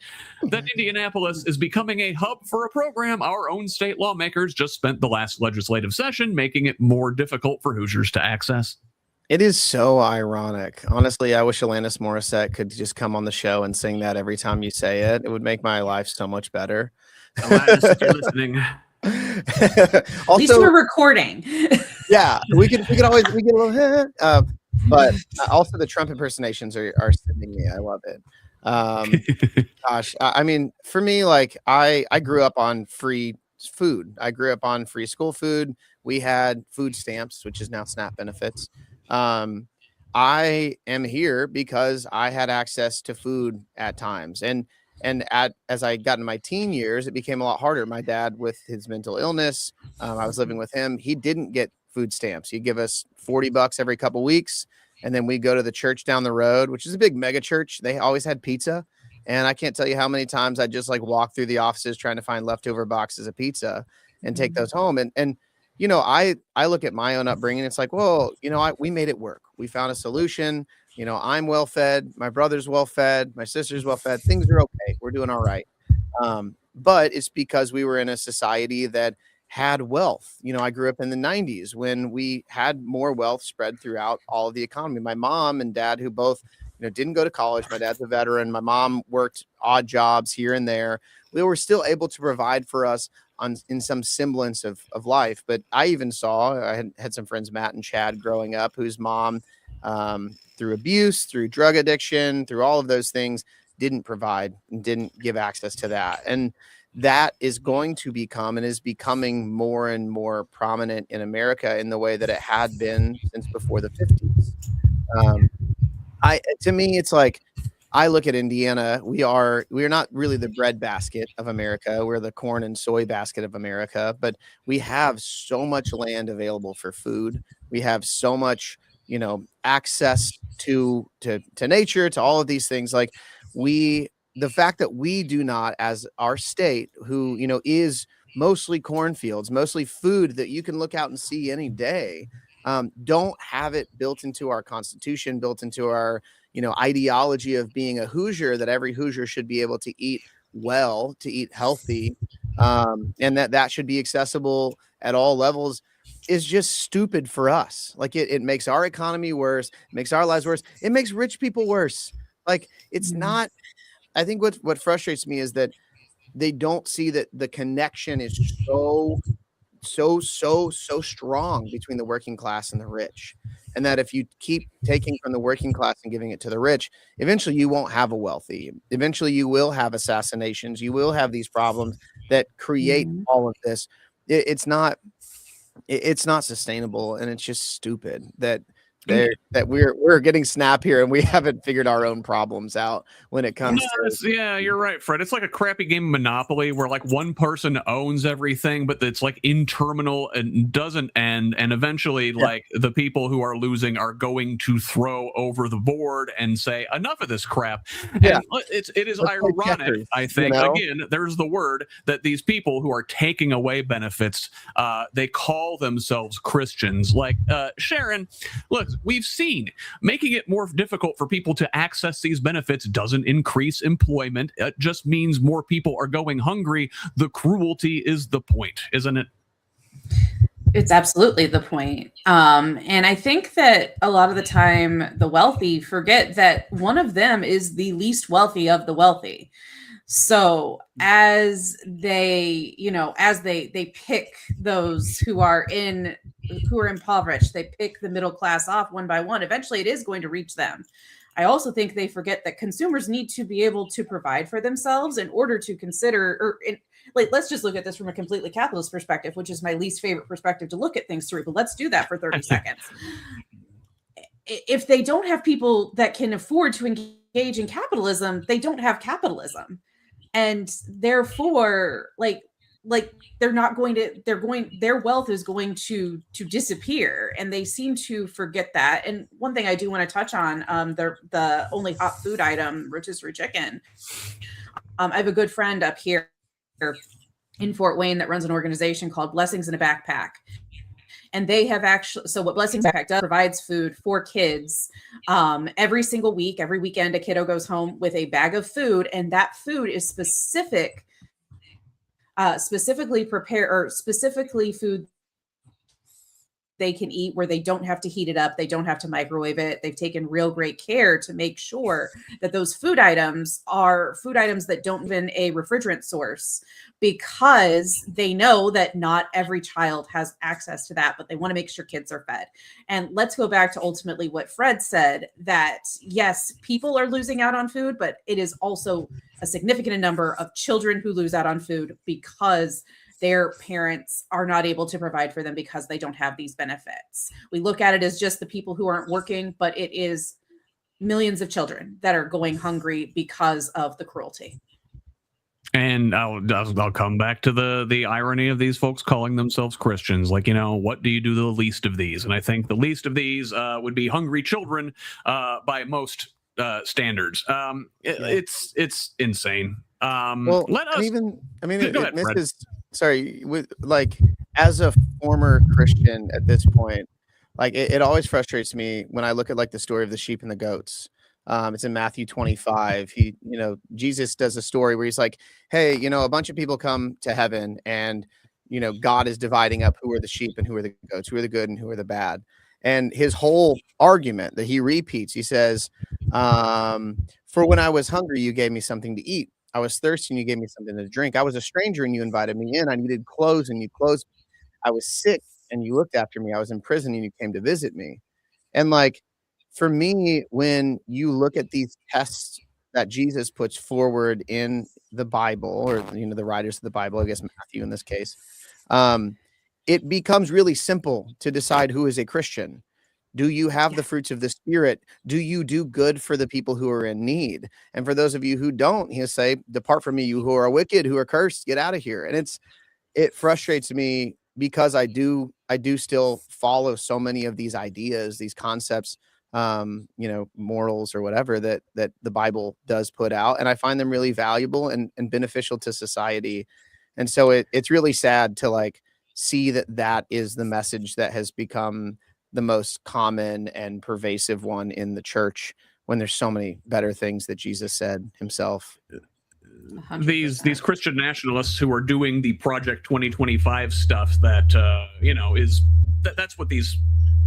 that Indianapolis is becoming a hub for a program our own state lawmakers just spent the last legislative session making it more difficult for Hoosiers to access? It is so ironic. Honestly, I wish Alanis Morissette could just come on the show and sing that every time you say it. It would make my life so much better. Alanis, if you're listening. At least we're recording. Yeah, we get a little, but also the Trump impersonations are sending me. I love it. Gosh, I mean, for me, like I grew up on free food. I grew up on free school food. We had food stamps, which is now SNAP benefits. I am here because I had access to food at times, and as I got in my teen years, it became a lot harder. My dad, with his mental illness, I was living with him. He didn't get food stamps. He'd give us $40 every couple weeks, and then we go to the church down the road, which is a big mega church. They always had pizza, and I can't tell you how many times I just like walk through the offices trying to find leftover boxes of pizza and take those home. And I look at my own upbringing. It's like, well, we made it work. We found a solution. I'm well fed. My brother's well fed. My sister's well fed. Things are okay. We're doing all right. But it's because we were in a society that had wealth. I grew up in the 90s when we had more wealth spread throughout all of the economy. My mom and dad, who both, didn't go to college. My dad's a veteran. My mom worked odd jobs here and there. We were still able to provide for us in some semblance of life. But I even saw, I had some friends, Matt and Chad, growing up, whose mom, through abuse, through drug addiction, through all of those things, didn't provide and didn't give access to that. And that is going to become and is becoming more and more prominent in America in the way that it had been since before the 50s. To me, it's like, I look at Indiana. We are not really the bread basket of America. We're the corn and soy basket of America, but we have so much land available for food. We have so much, access to nature, to all of these things. Like the fact that we do not, as our state, who, is mostly cornfields, mostly food that you can look out and see any day, don't have it built into our Constitution, built into our, ideology of being a Hoosier, that every Hoosier should be able to eat well, to eat healthy, and that should be accessible at all levels, is just stupid for us. Like it makes our economy worse, it makes our lives worse, it makes rich people worse. Like it's not. I think what frustrates me is that they don't see that the connection is so so strong between the working class and the rich, and that if you keep taking from the working class and giving it to the rich, eventually you won't have a wealthy. Eventually you will have assassinations. You will have these problems that create all of this. It's not sustainable, and it's just stupid that we're getting snap here and we haven't figured our own problems out when it comes to. Yeah, you're right, Fred. It's like a crappy game of Monopoly where like one person owns everything, but it's like interminable and doesn't end, and eventually like the people who are losing are going to throw over the board and say enough of this crap. And it is ironic, I think, again, there's the word, that these people who are taking away benefits, they call themselves Christians. Like Sharon, look, we've seen making it more difficult for people to access these benefits doesn't increase employment. It just means more people are going hungry. The cruelty is the point, isn't it? It's absolutely the point. And I think that a lot of the time the wealthy forget that one of them is the least wealthy of the wealthy. So as they, as they pick those who are impoverished, they pick the middle class off one by one. Eventually it is going to reach them. I also think they forget that consumers need to be able to provide for themselves in order to consider, let's just look at this from a completely capitalist perspective, which is my least favorite perspective to look at things through, but let's do that for 30 seconds. If they don't have people that can afford to engage in capitalism, they don't have capitalism. And therefore, their wealth is going to disappear, and they seem to forget that. And one thing I do want to touch on, the only hot food item, rotisserie chicken. I have a good friend up here in Fort Wayne that runs an organization called Blessings in a Backpack. And they have so what Blessings Backpack does, provides food for kids every single week. Every weekend, a kiddo goes home with a bag of food, and that food is specifically prepared, or specifically food they can eat where they don't have to heat it up. They don't have to microwave it. They've taken real great care to make sure that those food items are food items that don't even a refrigerant source, because they know that not every child has access to that, but they want to make sure kids are fed. And let's go back to ultimately what Fred said, that yes, people are losing out on food, but it is also a significant number of children who lose out on food because their parents are not able to provide for them because they don't have these benefits. We look at it as just the people who aren't working, but it is millions of children that are going hungry because of the cruelty. And I'll come back to the irony of these folks calling themselves Christians. Like, what do you do to the least of these? And I think the least of these would be hungry children by most standards. It's insane. Well, let us. As a former Christian at this point, it always frustrates me when I look at the story of the sheep and the goats. It's in Matthew 25. Jesus does a story where he's like, hey, a bunch of people come to heaven, and, God is dividing up who are the sheep and who are the goats, who are the good and who are the bad. And his whole argument that he repeats, he says, for when I was hungry, you gave me something to eat. I was thirsty and you gave me something to drink. I was a stranger and you invited me in. I needed clothes and you clothed me. I was sick and you looked after me. I was in prison and you came to visit me. And for me, when you look at these tests that Jesus puts forward in the Bible, or, the writers of the Bible, I guess Matthew in this case, it becomes really simple to decide who is a Christian. Do you have the fruits of the Spirit? Do you do good for the people who are in need? And for those of you who don't, he'll say, depart from me, you who are wicked, who are cursed, get out of here. And it frustrates me because I do still follow so many of these ideas, these concepts, morals or whatever that the Bible does put out. And I find them really valuable and beneficial to society. And so it's really sad to see that is the message that has become the most common and pervasive one in the church, when there's so many better things that Jesus said himself. 100%. These Christian nationalists who are doing the Project 2025 stuff that that's what these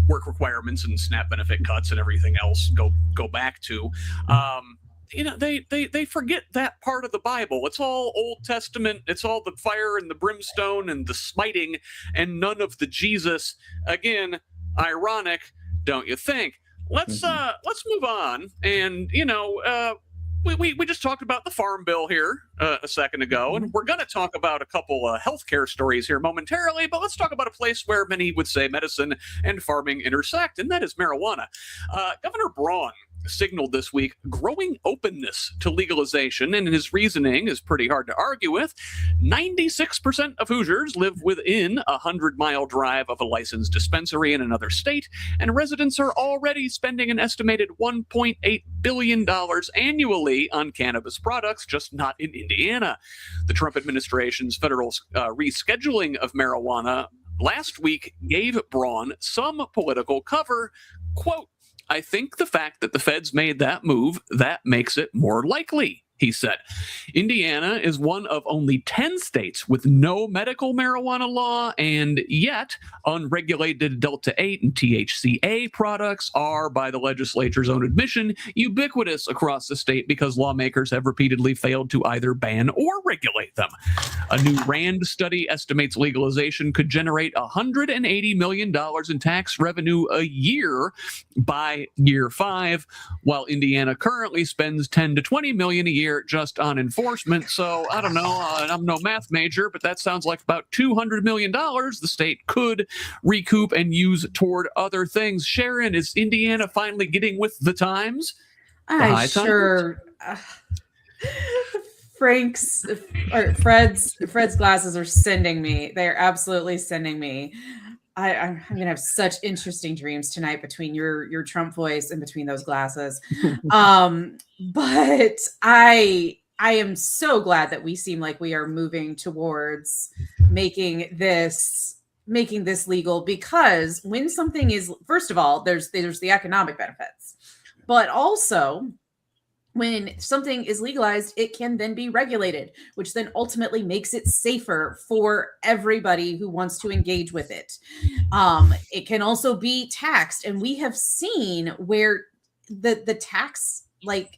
work requirements and SNAP benefit cuts and everything else go back to. they forget that part of the Bible. It's all Old Testament. It's all the fire and the brimstone and the smiting, and none of the Jesus. Again, ironic, don't you think? Let's move on. And we just talked about the farm bill here a second ago, and we're going to talk about a couple healthcare stories here momentarily, but let's talk about a place where many would say medicine and farming intersect, and that is marijuana. Governor Braun signaled this week growing openness to legalization, and his reasoning is pretty hard to argue with. 96% of Hoosiers live within a 100-mile drive of a licensed dispensary in another state, and residents are already spending an estimated $1.8 billion annually on cannabis products, just not in Indiana. The Trump administration's federal rescheduling of marijuana last week gave Braun some political cover. Quote, "I think the fact that the feds made that move, that makes it more likely," he said. Indiana is one of only 10 states with no medical marijuana law, and yet unregulated Delta-8 and THCA products are, by the legislature's own admission, ubiquitous across the state because lawmakers have repeatedly failed to either ban or regulate them. A new RAND study estimates legalization could generate $180 million in tax revenue a year by year 5, while Indiana currently spends $10 to $20 million a year just on enforcement. So I don't know, I'm no math major, but that sounds like about $200 million the state could recoup and use toward other things. Sharon, is Indiana finally getting with the times? I sure. Fred's glasses are sending me. They're absolutely sending me. I'm gonna have such interesting dreams tonight between your Trump voice and between those glasses. But I am so glad that we seem like we are moving towards making this legal, because when something is, first of all, there's the economic benefits, but also when something is legalized, it can then be regulated, which then ultimately makes it safer for everybody who wants to engage with it. It can also be taxed, and we have seen where the tax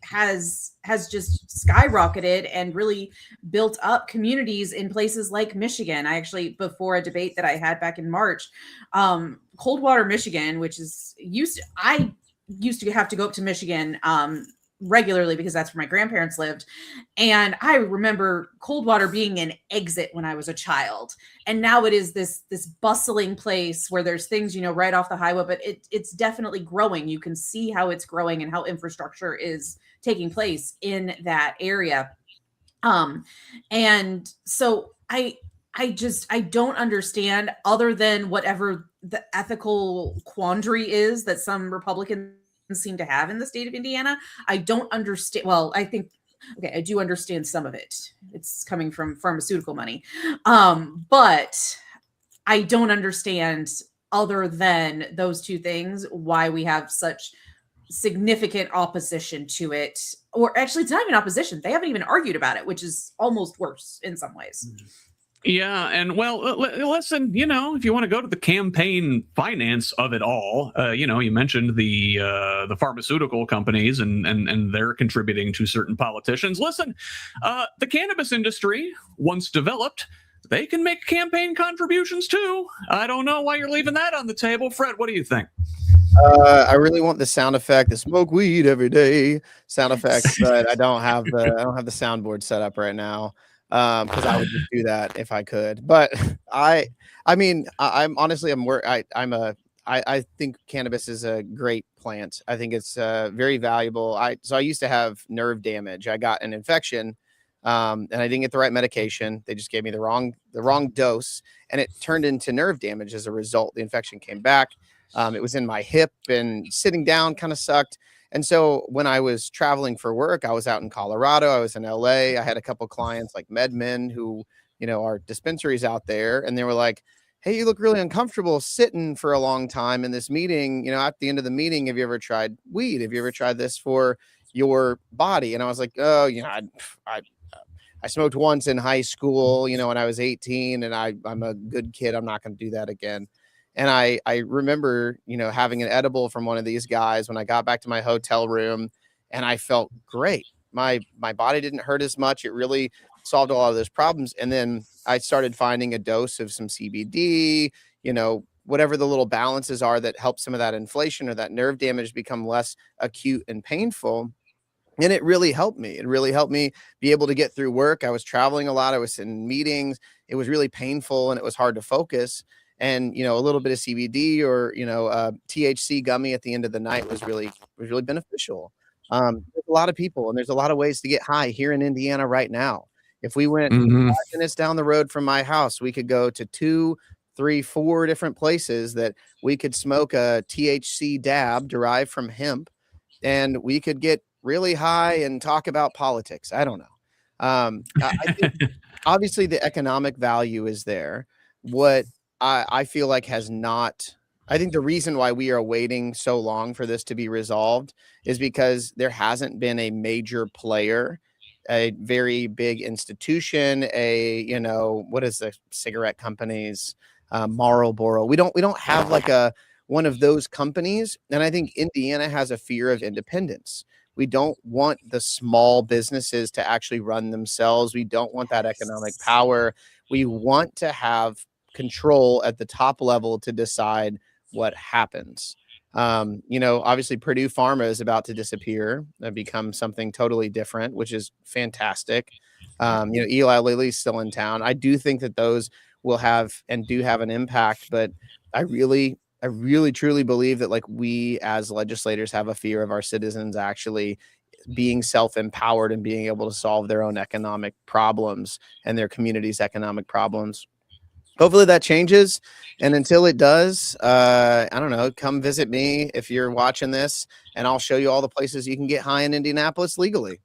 has just skyrocketed and really built up communities in places like Michigan. I actually, before a debate that I had back in March, Coldwater, Michigan, which is I used to have to go up to Michigan regularly because that's where my grandparents lived. And I remember Coldwater being an exit when I was a child. And now it is this bustling place where there's things, right off the highway, but it's definitely growing. You can see how it's growing and how infrastructure is taking place in that area. And so I don't understand, other than whatever the ethical quandary is that some Republicans seem to have in the state of Indiana. I don't understand. Well, I do understand some of it. It's coming from pharmaceutical money. But I don't understand, other than those two things, why we have such significant opposition to it. Or actually, it's not even opposition. They haven't even argued about it, which is almost worse in some ways. Yeah, and well, listen, if you want to go to the campaign finance of it all, you mentioned the pharmaceutical companies and they're contributing to certain politicians. Listen, the cannabis industry, once developed, they can make campaign contributions too. I don't know why you're leaving that on the table. Fred, what do you think? I really want the sound effect, the smoke weed every day sound effect, but I don't have the soundboard set up right now. Because I would just do that if I could. But I think cannabis is a great plant. I think it's very valuable. I used to have nerve damage. I got an infection, and I didn't get the right medication. They just gave me the wrong dose, and it turned into nerve damage as a result. The infection came back. It was in my hip, and sitting down kind of sucked. And so when I was traveling for work, I was out in Colorado, I was in LA. I had a couple clients like MedMen who, are dispensaries out there. And they were like, "Hey, you look really uncomfortable sitting for a long time in this meeting. At the end of the meeting, have you ever tried weed? Have you ever tried this for your body?" And I was like, "Oh, I smoked once in high school, when I was 18, and I'm a good kid. I'm not going to do that again." And I remember, having an edible from one of these guys when I got back to my hotel room, and I felt great. my body didn't hurt as much. It really solved a lot of those problems. And then I started finding a dose of some CBD, whatever the little balances are that help some of that inflation or that nerve damage become less acute and painful. And it really helped me. It really helped me be able to get through work. I was traveling a lot. I was in meetings. It was really painful and it was hard to focus. And, a little bit of CBD or, THC gummy at the end of the night was really beneficial. There's a lot of people and there's a lot of ways to get high here in Indiana right now. If we went 5 minutes down the road from my house, we could go to 2, 3, 4 different places that we could smoke a THC dab derived from hemp, and we could get really high and talk about politics. I don't know. I think obviously the economic value is there. What I feel like has not, I think the reason why we are waiting so long for this to be resolved is because there hasn't been a major player, a very big institution, what is the cigarette companies, Marlboro. We don't have like one of those companies. And I think Indiana has a fear of independence. We don't want the small businesses to actually run themselves. We don't want that economic power. We want to have control at the top level to decide what happens. Obviously Purdue Pharma is about to disappear and become something totally different, which is fantastic. Eli Lilly's still in town. I do think that those will have and do have an impact, but I really truly believe that like we as legislators have a fear of our citizens actually being self-empowered and being able to solve their own economic problems and their community's economic problems. Hopefully that changes. And until it does, I don't know, come visit me if you're watching this and I'll show you all the places you can get high in Indianapolis legally.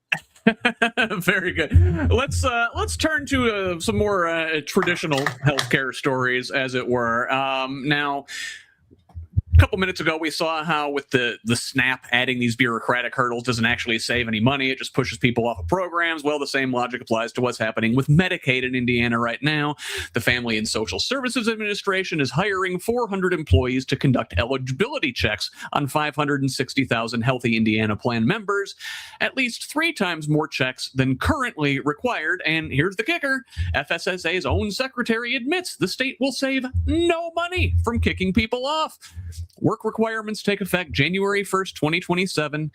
Very good. Let's turn to some more traditional healthcare stories, as it were. Now, a couple minutes ago, we saw how with the SNAP adding these bureaucratic hurdles doesn't actually save any money. It just pushes people off of programs. Well, the same logic applies to what's happening with Medicaid in Indiana right now. The Family and Social Services Administration is hiring 400 employees to conduct eligibility checks on 560,000 healthy Indiana plan members, at least 3 times more checks than currently required. And here's the kicker. FSSA's own secretary admits the state will save no money from kicking people off. Work requirements take effect January 1st, 2027,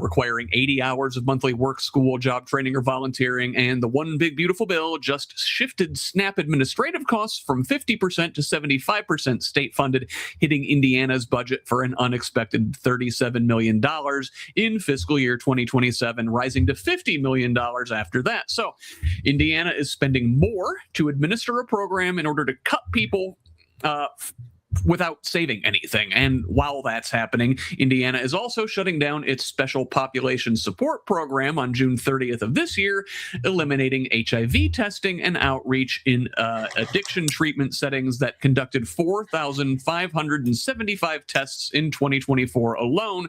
requiring 80 hours of monthly work, school, job training, or volunteering. And the one big beautiful bill just shifted SNAP administrative costs from 50% to 75% state funded, hitting Indiana's budget for an unexpected $37 million in fiscal year 2027, rising to $50 million after that. So Indiana is spending more to administer a program in order to cut people without saving anything. And while that's happening, Indiana is also shutting down its Special Population Support Program on June 30th of this year, eliminating HIV testing and outreach in addiction treatment settings that conducted 4,575 tests in 2024 alone,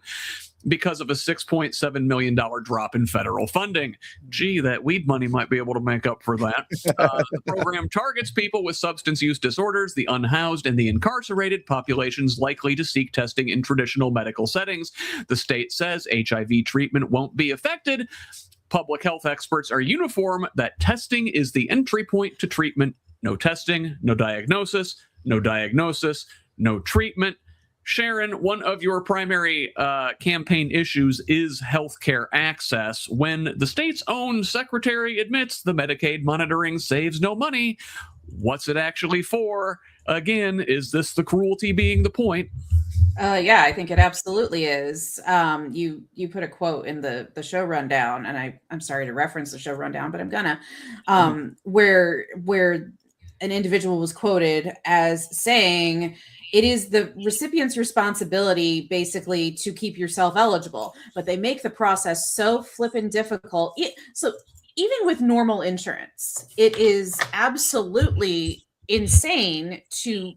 because of a $6.7 million drop in federal funding. Gee, that weed money might be able to make up for that. The program targets people with substance use disorders, the unhoused, and the incarcerated populations likely to seek testing in traditional medical settings. The state says HIV treatment won't be affected. Public health experts are uniform that testing is the entry point to treatment. No testing, no diagnosis, no diagnosis, no treatment. Sharon, one of your primary campaign issues is healthcare access. When the state's own secretary admits the Medicaid monitoring saves no money, what's it actually for? Again, is this the cruelty being the point? Yeah, I think it absolutely is. You put a quote in the show rundown, and I'm sorry to reference the show rundown, but I'm gonna, where an individual was quoted as saying, it is the recipient's responsibility basically to keep yourself eligible, but they make the process so flippin' difficult. So even with normal insurance, it is absolutely insane to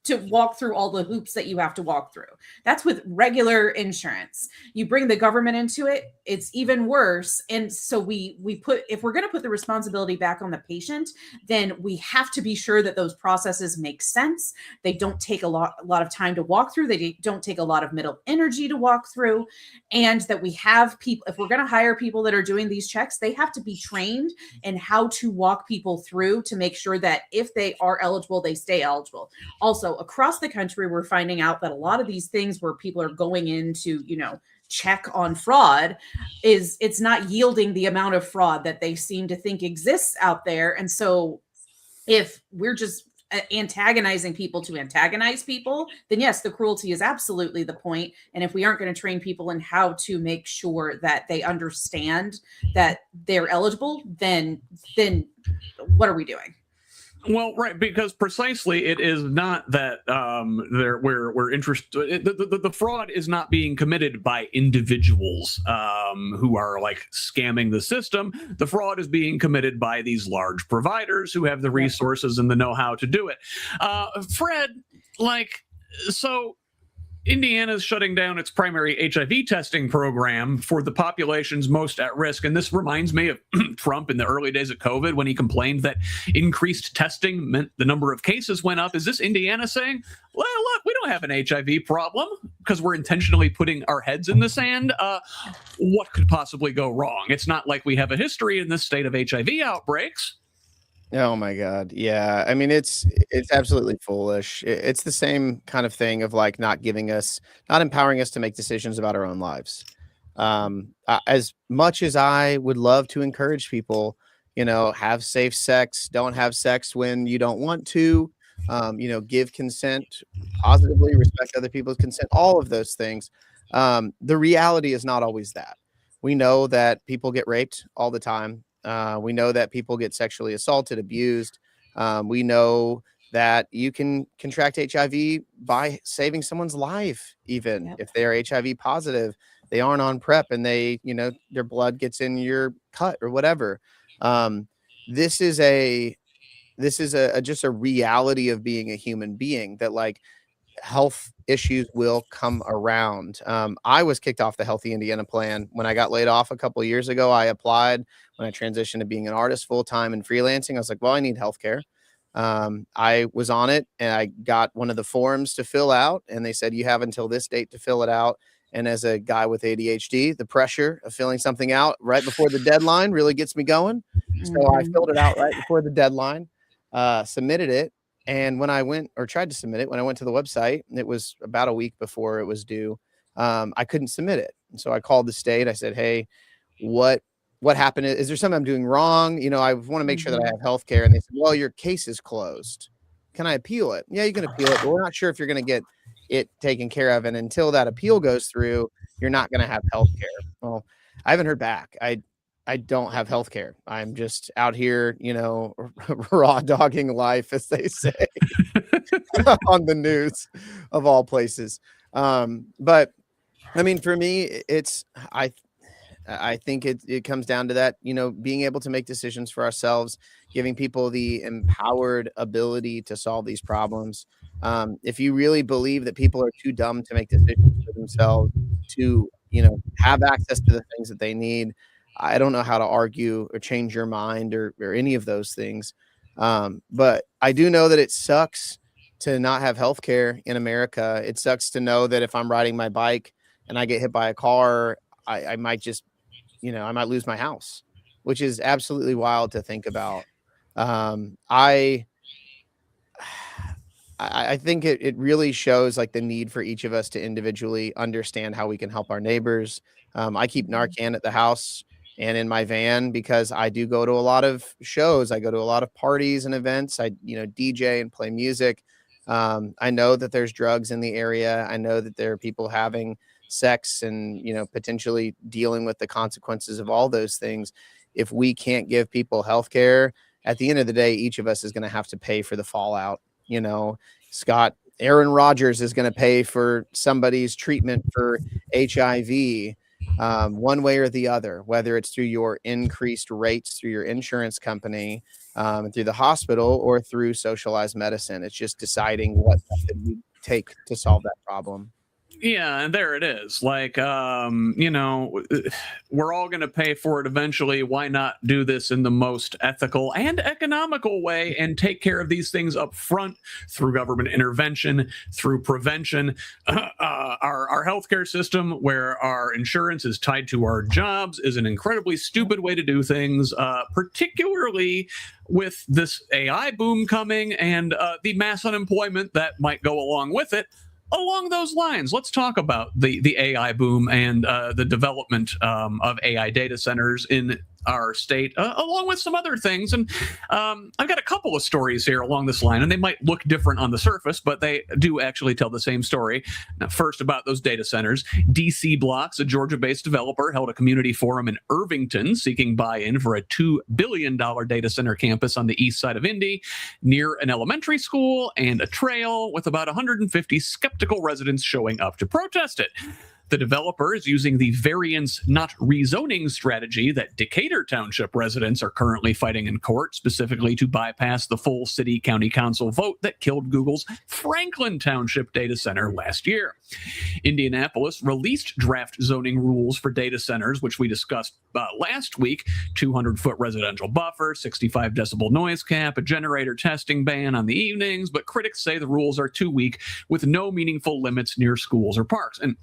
to walk through all the hoops that you have to walk through. That's with regular insurance. You bring the government into it, it's even worse. And so we put, if we're going to put the responsibility back on the patient, then we have to be sure that those processes make sense. They don't take a lot of time to walk through. They don't take a lot of mental energy to walk through. And that we have people, if we're going to hire people that are doing these checks, they have to be trained in how to walk people through to make sure that if they are eligible, they stay eligible. Also, across the country, we're finding out that a lot of these things where people are going into, check on fraud, it's not yielding the amount of fraud that they seem to think exists out there. And so if we're just antagonizing people to antagonize people, then yes, the cruelty is absolutely the point. And if we aren't going to train people in how to make sure that they understand that they're eligible, then what are we doing? Well, right, because precisely it is not that we're interested. The fraud is not being committed by individuals who are like scamming the system. The fraud is being committed by these large providers who have the resources and the know-how to do it. Fred, so Indiana's shutting down its primary HIV testing program for the populations most at risk. And this reminds me of Trump in the early days of COVID when he complained that increased testing meant the number of cases went up. Is this Indiana saying, well, look, we don't have an HIV problem because we're intentionally putting our heads in the sand? What could possibly go wrong? It's not like we have a history in this state of HIV outbreaks. Oh my God. Yeah. I mean, it's absolutely foolish. It's the same kind of thing of like not empowering us to make decisions about our own lives. As much as I would love to encourage people, have safe sex, don't have sex when you don't want to, give consent positively, respect other people's consent, all of those things. The reality is not always that. We know that people get raped all the time. We know that people get sexually assaulted, abused. We know that you can contract HIV by saving someone's life, even if they are HIV positive, they aren't on PrEP and they, their blood gets in your cut or whatever. This is just a reality of being a human being that like health issues will come around. I was kicked off the Healthy Indiana plan when I got laid off a couple of years ago. I applied when I transitioned to being an artist full-time and freelancing. I was like, well, I need healthcare. I was on it and I got one of the forms to fill out and they said, you have until this date to fill it out. And as a guy with ADHD, the pressure of filling something out right before the deadline really gets me going. So I filled it out right before the deadline, submitted it. And when I tried to submit it, when I went to the website, it was about a week before it was due. I couldn't submit it. And so I called the state. I said, hey, what happened? Is there something I'm doing wrong? I want to make sure that I have health care. And they said, well, your case is closed. Can I appeal it? Yeah, you can appeal it, but we're not sure if you're going to get it taken care of. And until that appeal goes through, you're not going to have health care. Well, I haven't heard back. I don't have health care. I'm just out here, raw dogging life, as they say, on the news of all places. But I mean, for me, I think it comes down to that, being able to make decisions for ourselves, giving people the empowered ability to solve these problems. If you really believe that people are too dumb to make decisions for themselves, to, have access to the things that they need, I don't know how to argue or change your mind or any of those things. But I do know that it sucks to not have health care in America. It sucks to know that if I'm riding my bike and I get hit by a car, I might just, I might lose my house, which is absolutely wild to think about. I think it really shows like the need for each of us to individually understand how we can help our neighbors. I keep Narcan at the house and in my van because I do go to a lot of shows. I go to a lot of parties and events. I, DJ and play music. I know that there's drugs in the area. I know that there are people having sex and, potentially dealing with the consequences of all those things. If we can't give people health care, at the end of the day, each of us is going to have to pay for the fallout. Aaron Rodgers is going to pay for somebody's treatment for HIV. one way or the other, whether it's through your increased rates through your insurance company, through the hospital, or through socialized medicine. It's just deciding what method we take to solve that problem. Yeah, and there it is. Like, we're all going to pay for it eventually. Why not do this in the most ethical and economical way and take care of these things up front through government intervention, through prevention? Our healthcare system, where our insurance is tied to our jobs, is an incredibly stupid way to do things, particularly with this AI boom coming and the mass unemployment that might go along with it. Along those lines, let's talk about the AI boom and the development of AI data centers in our state, along with some other things. And I've got a couple of stories here along this line, and they might look different on the surface, but they do actually tell the same story. Now, first, about those data centers. DC Blocks, a Georgia-based developer, held a community forum in Irvington seeking buy-in for a $2 billion data center campus on the east side of Indy, near an elementary school and a trail, with about 150 skeptical residents showing up to protest it. The developer is using the variance not rezoning strategy that Decatur Township residents are currently fighting in court, specifically to bypass the full city county council vote that killed Google's Franklin Township data center last year. Indianapolis released draft zoning rules for data centers, which we discussed last week: 200-foot residential buffer, 65 decibel noise cap, a generator testing ban on the evenings, but critics say the rules are too weak, with no meaningful limits near schools or parks. And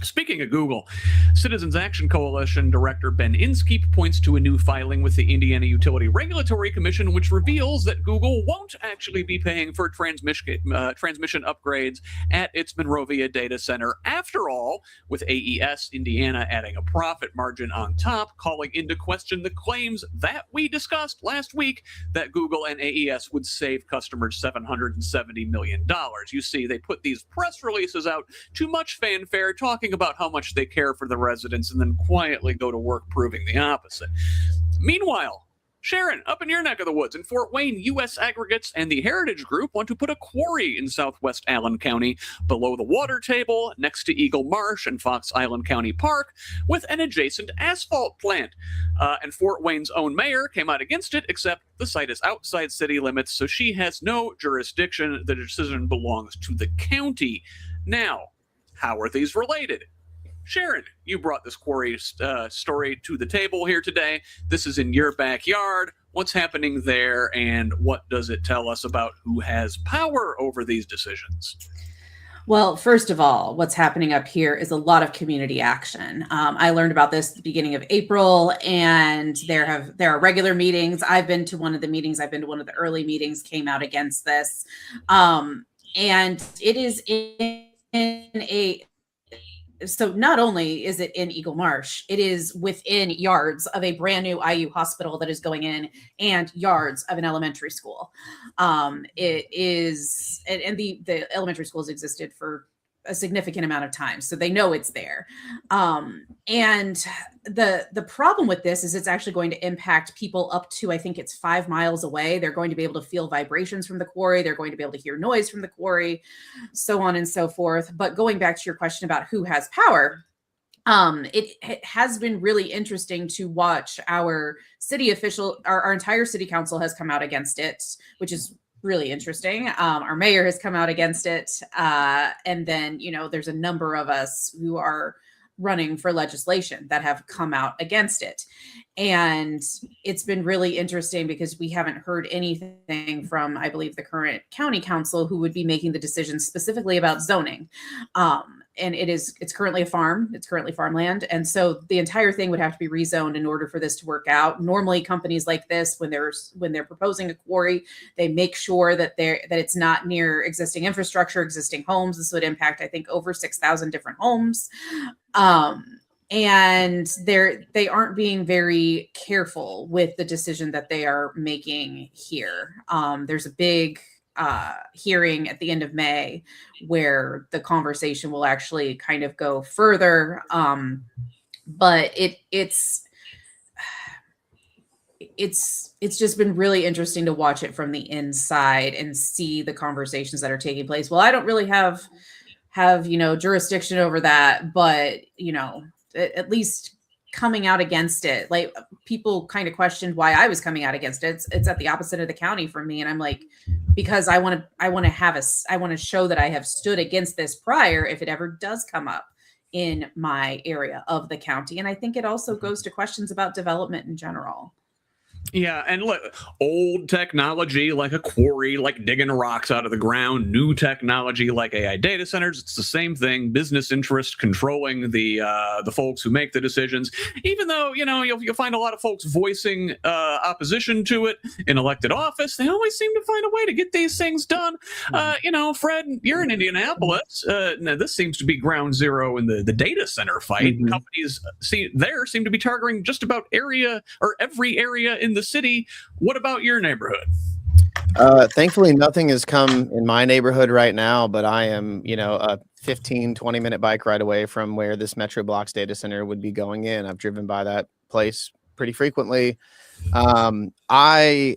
speaking of Google, Citizens Action Coalition Director Ben Inskeep points to a new filing with the Indiana Utility Regulatory Commission, which reveals that Google won't actually be paying for transmission upgrades at its Monrovia data center after all, with AES Indiana adding a profit margin on top, calling into question the claims that we discussed last week that Google and AES would save customers $770 million. You see, they put these press releases out to much fanfare, talking about how much they care for the residents, and then quietly go to work proving the opposite. Meanwhile, Sharon, up in your neck of the woods in Fort Wayne, U.S. Aggregates and the Heritage Group want to put a quarry in southwest Allen County below the water table next to Eagle Marsh and Fox Island County Park with an adjacent asphalt plant. And Fort Wayne's own mayor came out against it, except the site is outside city limits, so she has no jurisdiction. The decision belongs to the county. Now, how are these related? Sharon, you brought this quarry story to the table here today. This is in your backyard. What's happening there, and what does it tell us about who has power over these decisions? Well, first of all, what's happening up here is a lot of community action. I learned about this at the beginning of April, and there are regular meetings. I've been to one of the meetings. I've been to one of the early meetings, came out against this. And it is so not only is it in Eagle Marsh, it is within yards of a brand new IU hospital that is going in and yards of an elementary school. It is, and the elementary schools existed for a significant amount of time, so they know it's there. And the problem with this is it's actually going to impact people up to, I think it's 5 miles away. They're going to be able to feel vibrations from the quarry. They're going to be able to hear noise from the quarry, so on and so forth. But going back to your question about who has power, it has been really interesting to watch our city official, our entire city council has come out against it, which is really interesting. Our mayor has come out against it. And then, there's a number of us who are running for legislation that have come out against it. And it's been really interesting because we haven't heard anything from, I believe, the current county council, who would be making the decisions specifically about zoning. And it's currently a farm. It's currently farmland. And so the entire thing would have to be rezoned in order for this to work out. Normally companies like this, when they're proposing a quarry, they make sure that it's not near existing infrastructure, existing homes. This would impact, I think, over 6,000 different homes. And they aren't being very careful with the decision that they are making here. There's a big hearing at the end of May where the conversation will actually kind of go further. But it's just been really interesting to watch it from the inside and see the conversations that are taking place. Well, I don't really have jurisdiction over that, but at least coming out against it. Like, people kind of questioned why I was coming out against it. It's at the opposite of the county for me. And I'm like, because I want to show that I have stood against this prior if it ever does come up in my area of the county. And I think it also goes to questions about development in general. Yeah, and look, old technology like a quarry, like digging rocks out of the ground, new technology like AI data centers, it's the same thing. Business interest controlling the folks who make the decisions. Even though, you'll find a lot of folks voicing opposition to it in elected office, they always seem to find a way to get these things done. Fred, you're in Indianapolis. Now this seems to be ground zero in the data center fight. Mm-hmm. Companies seem to be targeting just about every area in the city. What about your neighborhood? Thankfully, nothing has come in my neighborhood right now, but I am, a 15-20 minute bike ride away from where this Metro Blocks data center would be going in. I've driven by that place pretty frequently. I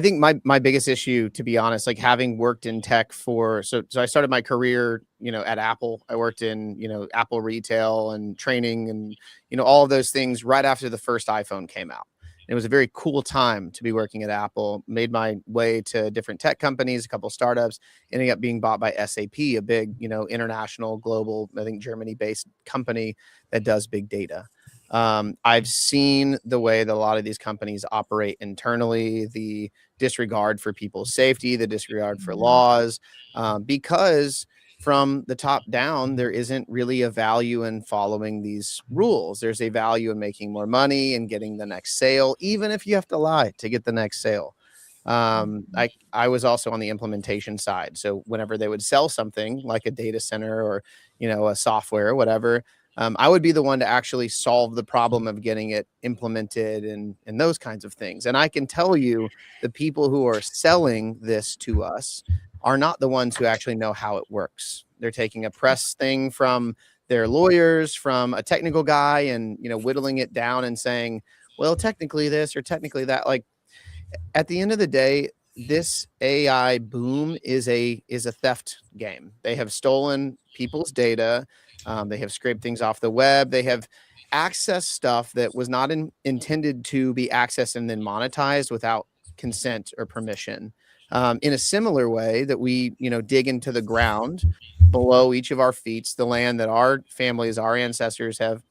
think my biggest issue, to be honest, like having worked in tech so I started my career, at Apple. I worked in, Apple retail and training and, all of those things right after the first iPhone came out. It was a very cool time to be working at Apple. Made my way to different tech companies, a couple of startups, ending up being bought by SAP, a big, international, global, I think Germany-based company that does big data. I've seen the way that a lot of these companies operate internally, the disregard for people's safety, the disregard for laws, because from the top down, there isn't really a value in following these rules. There's a value in making more money and getting the next sale, even if you have to lie to get the next sale. I was also on the implementation side. So whenever they would sell something like a data center or, a software or whatever, I would be the one to actually solve the problem of getting it implemented and those kinds of things. And I can tell you the people who are selling this to us are not the ones who actually know how it works. They're taking a press thing from their lawyers, from a technical guy, and whittling it down and saying, well, technically this or technically that. Like, at the end of the day, this AI boom is a theft game. They have stolen people's data. They have scraped things off the web. They have accessed stuff that was not intended to be accessed and then monetized without consent or permission. In a similar way that we, dig into the ground below each of our feet, the land that our families, our ancestors have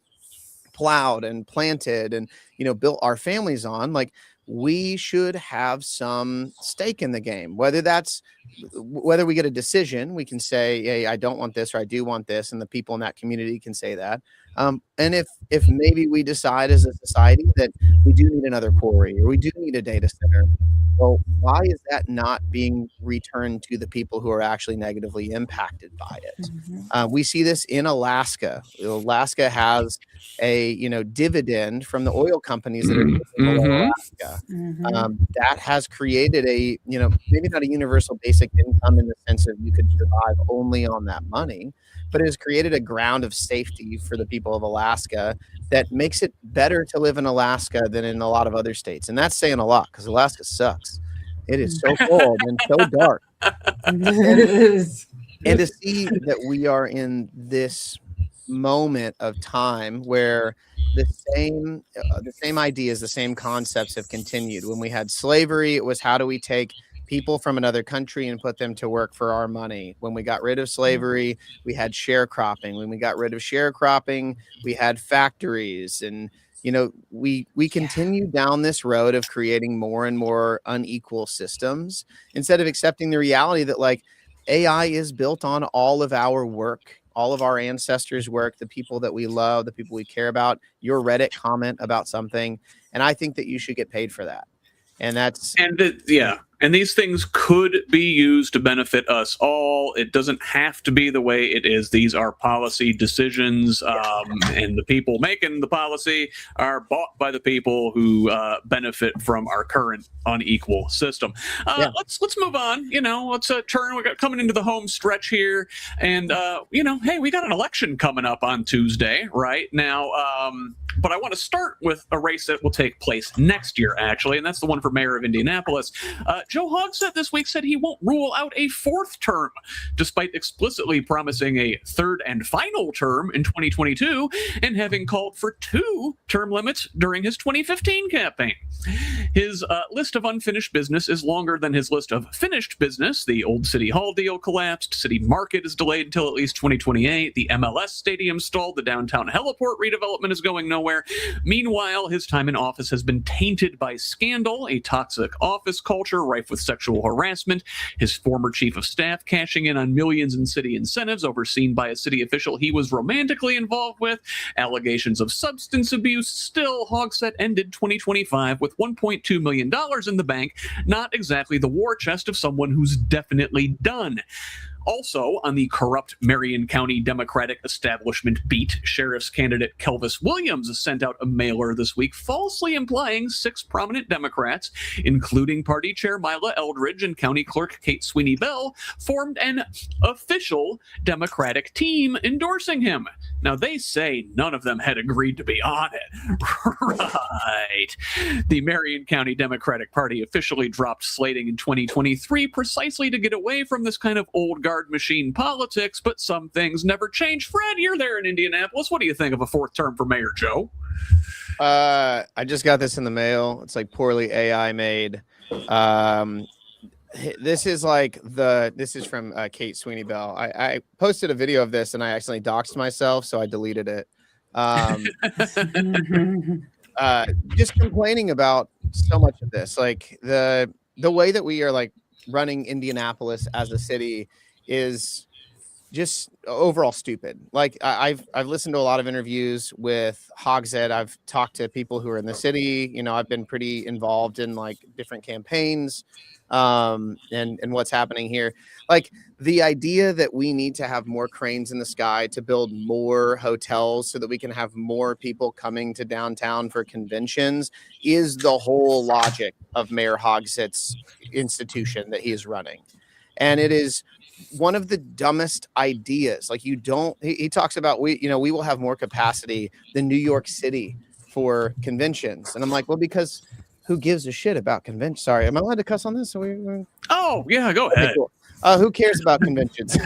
plowed and planted and, built our families on. Like, we should have some stake in the game, whether we get a decision, we can say, hey, I don't want this, or I do want this. And the people in that community can say that. And if maybe we decide as a society that we do need another quarry or we do need a data center, well, why is that not being returned to the people who are actually negatively impacted by it? Mm-hmm. We see this in Alaska. Alaska has a dividend from the oil companies that are in Alaska. Mm-hmm. That has created a maybe not a universal basic income in the sense of you could survive only on that money, but it has created a ground of safety for the people of Alaska that makes it better to live in Alaska than in a lot of other states. And that's saying a lot, because Alaska sucks. It is so cold and so dark. And to see that we are in this moment of time where the same ideas, the same concepts have continued. When we had slavery, it was how do we take people from another country and put them to work for our money. When we got rid of slavery, we had sharecropping. When we got rid of sharecropping, we had factories. And, we continue down this road of creating more and more unequal systems instead of accepting the reality that, like, AI is built on all of our work, all of our ancestors' work, the people that we love, the people we care about, your Reddit comment about something. And I think that you should get paid for that. And that's... And these things could be used to benefit us all. It doesn't have to be the way it is. These are policy decisions, and the people making the policy are bought by the people who benefit from our current unequal system. Let's move on. Let's turn. We got coming into the home stretch here, and hey, we got an election coming up on Tuesday right now. But I want to start with a race that will take place next year, actually, and that's the one for mayor of Indianapolis. Joe Hogsett this week said he won't rule out a fourth term, despite explicitly promising a third and final term in 2022 and having called for 2 term limits during his 2015 campaign. His list of unfinished business is longer than his list of finished business. The old City Hall deal collapsed. City Market is delayed until at least 2028. The MLS stadium stalled. The downtown heliport redevelopment is going nowhere. Meanwhile, his time in office has been tainted by scandal, a toxic office culture rife with sexual harassment, his former chief of staff cashing in on millions in city incentives overseen by a city official he was romantically involved with, allegations of substance abuse. Still, Hogsett ended 2025 with $1.2 million in the bank, not exactly the war chest of someone who's definitely done. Also, on the corrupt Marion County Democratic establishment beat, sheriff's candidate Kelvis Williams sent out a mailer this week falsely implying 6 prominent Democrats, including party chair Mila Eldridge and county clerk Kate Sweeney Bell, formed an official Democratic team endorsing him. Now, they say none of them had agreed to be on it. Right. The Marion County Democratic Party officially dropped slating in 2023 precisely to get away from this kind of old guard machine politics, but some things never change. Fred, you're there in Indianapolis. What do you think of a 4th term for Mayor Joe? I just got this in the mail. It's like poorly AI made. This is from Kate Sweeney Bell. I posted a video of this and I accidentally doxed myself, so I deleted it. Just complaining about so much of this, like the way that we are like running Indianapolis as a city is just overall stupid. Like I've listened to a lot of interviews with Hogsett. I've talked to people who are in the city. You know, I've been pretty involved in like different campaigns and what's happening here. Like the idea that we need to have more cranes in the sky to build more hotels so that we can have more people coming to downtown for conventions is the whole logic of Mayor Hogsett's institution that he is running. And it is one of the dumbest ideas. Like he talks about, we will have more capacity than New York City for conventions. And I'm like, well, because who gives a shit about conventions? Sorry, am I allowed to cuss on this? Oh yeah, go ahead. Okay, cool. Who cares about conventions?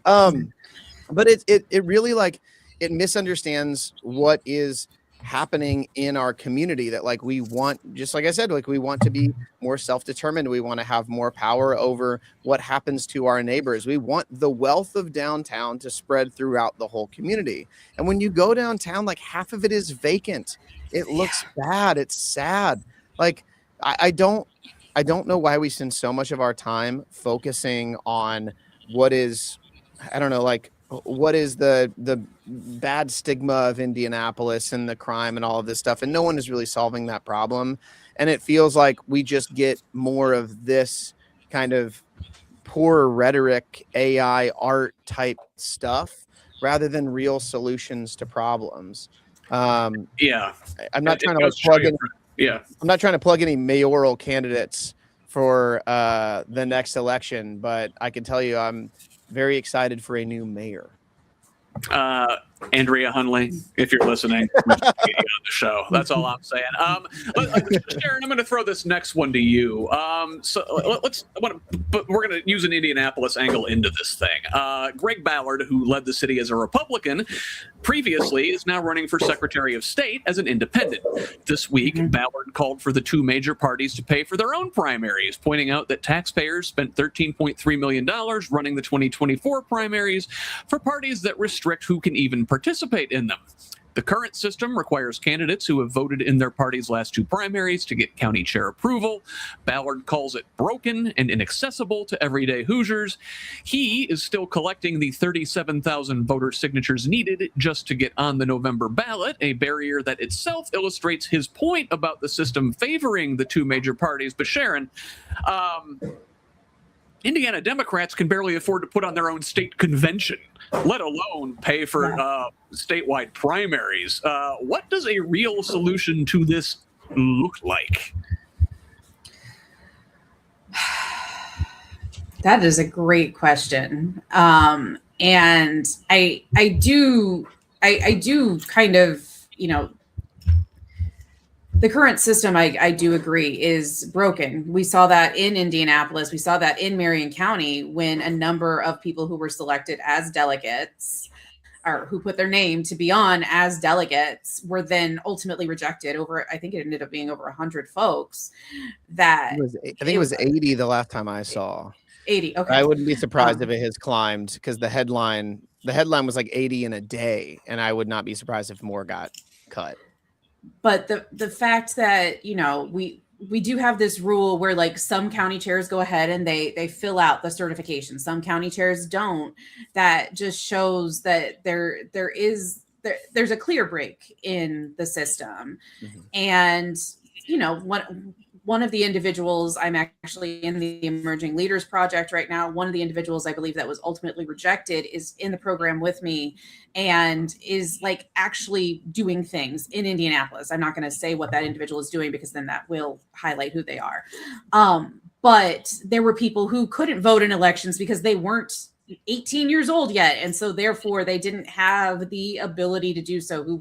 But it really like it misunderstands what is happening in our community, that like we want, just like I said, like we want to be more self-determined. We want to have more power over what happens to our neighbors. We want the wealth of downtown to spread throughout the whole community. And when you go downtown, like half of it is vacant. It looks bad. It's sad. Like I don't know why we spend so much of our time focusing on what is, I don't know, like what is the bad stigma of Indianapolis and the crime and all of this stuff. And no one is really solving that problem. And it feels like we just get more of this kind of poor rhetoric, AI art type stuff rather than real solutions to problems. I'm not trying to plug in. Yeah, I'm not trying to plug any mayoral candidates for the next election, but I can tell you I'm very excited for a new mayor. Andrea Hunley, if you're listening, on the show. That's all I'm saying. Sharon, I'm going to throw this next one to you. But we're going to use an Indianapolis angle into this thing. Greg Ballard, who led the city as a Republican previously, is now running for Secretary of State as an independent. This week, Ballard called for the 2 major parties to pay for their own primaries, pointing out that taxpayers spent $13.3 million running the 2024 primaries for parties that restrict who can even participate in them. The current system requires candidates who have voted in their party's last 2 primaries to get county chair approval. Ballard calls it broken and inaccessible to everyday Hoosiers. He is still collecting the 37,000 voter signatures needed just to get on the November ballot, a barrier that itself illustrates his point about the system favoring the 2 major parties. But Sharon, Indiana Democrats can barely afford to put on their own state convention, let alone pay for statewide primaries. What does a real solution to this look like? That is a great question. And I do kind of, the current system, I do agree, is broken. We saw that in Indianapolis. We saw that in Marion County when a number of people who were selected as delegates or who put their name to be on as delegates were then ultimately rejected over, I think it ended up being over 100 folks that I think it was 80 the last time I saw. 80. Okay. I wouldn't be surprised if it has climbed because the headline was like 80 in a day, and I would not be surprised if more got cut. But the fact that, you know, we do have this rule where like some county chairs go ahead and they fill out the certification. Some county chairs don't. That just shows that there's a clear break in the system. Mm-hmm. And, you know, one of the individuals, I'm actually in the Emerging Leaders Project right now. One of the individuals I believe that was ultimately rejected is in the program with me and is like actually doing things in Indianapolis. I'm not going to say what that individual is doing because then that will highlight who they are. But there were people who couldn't vote in elections because they weren't 18 years old yet. And so therefore they didn't have the ability to do so, who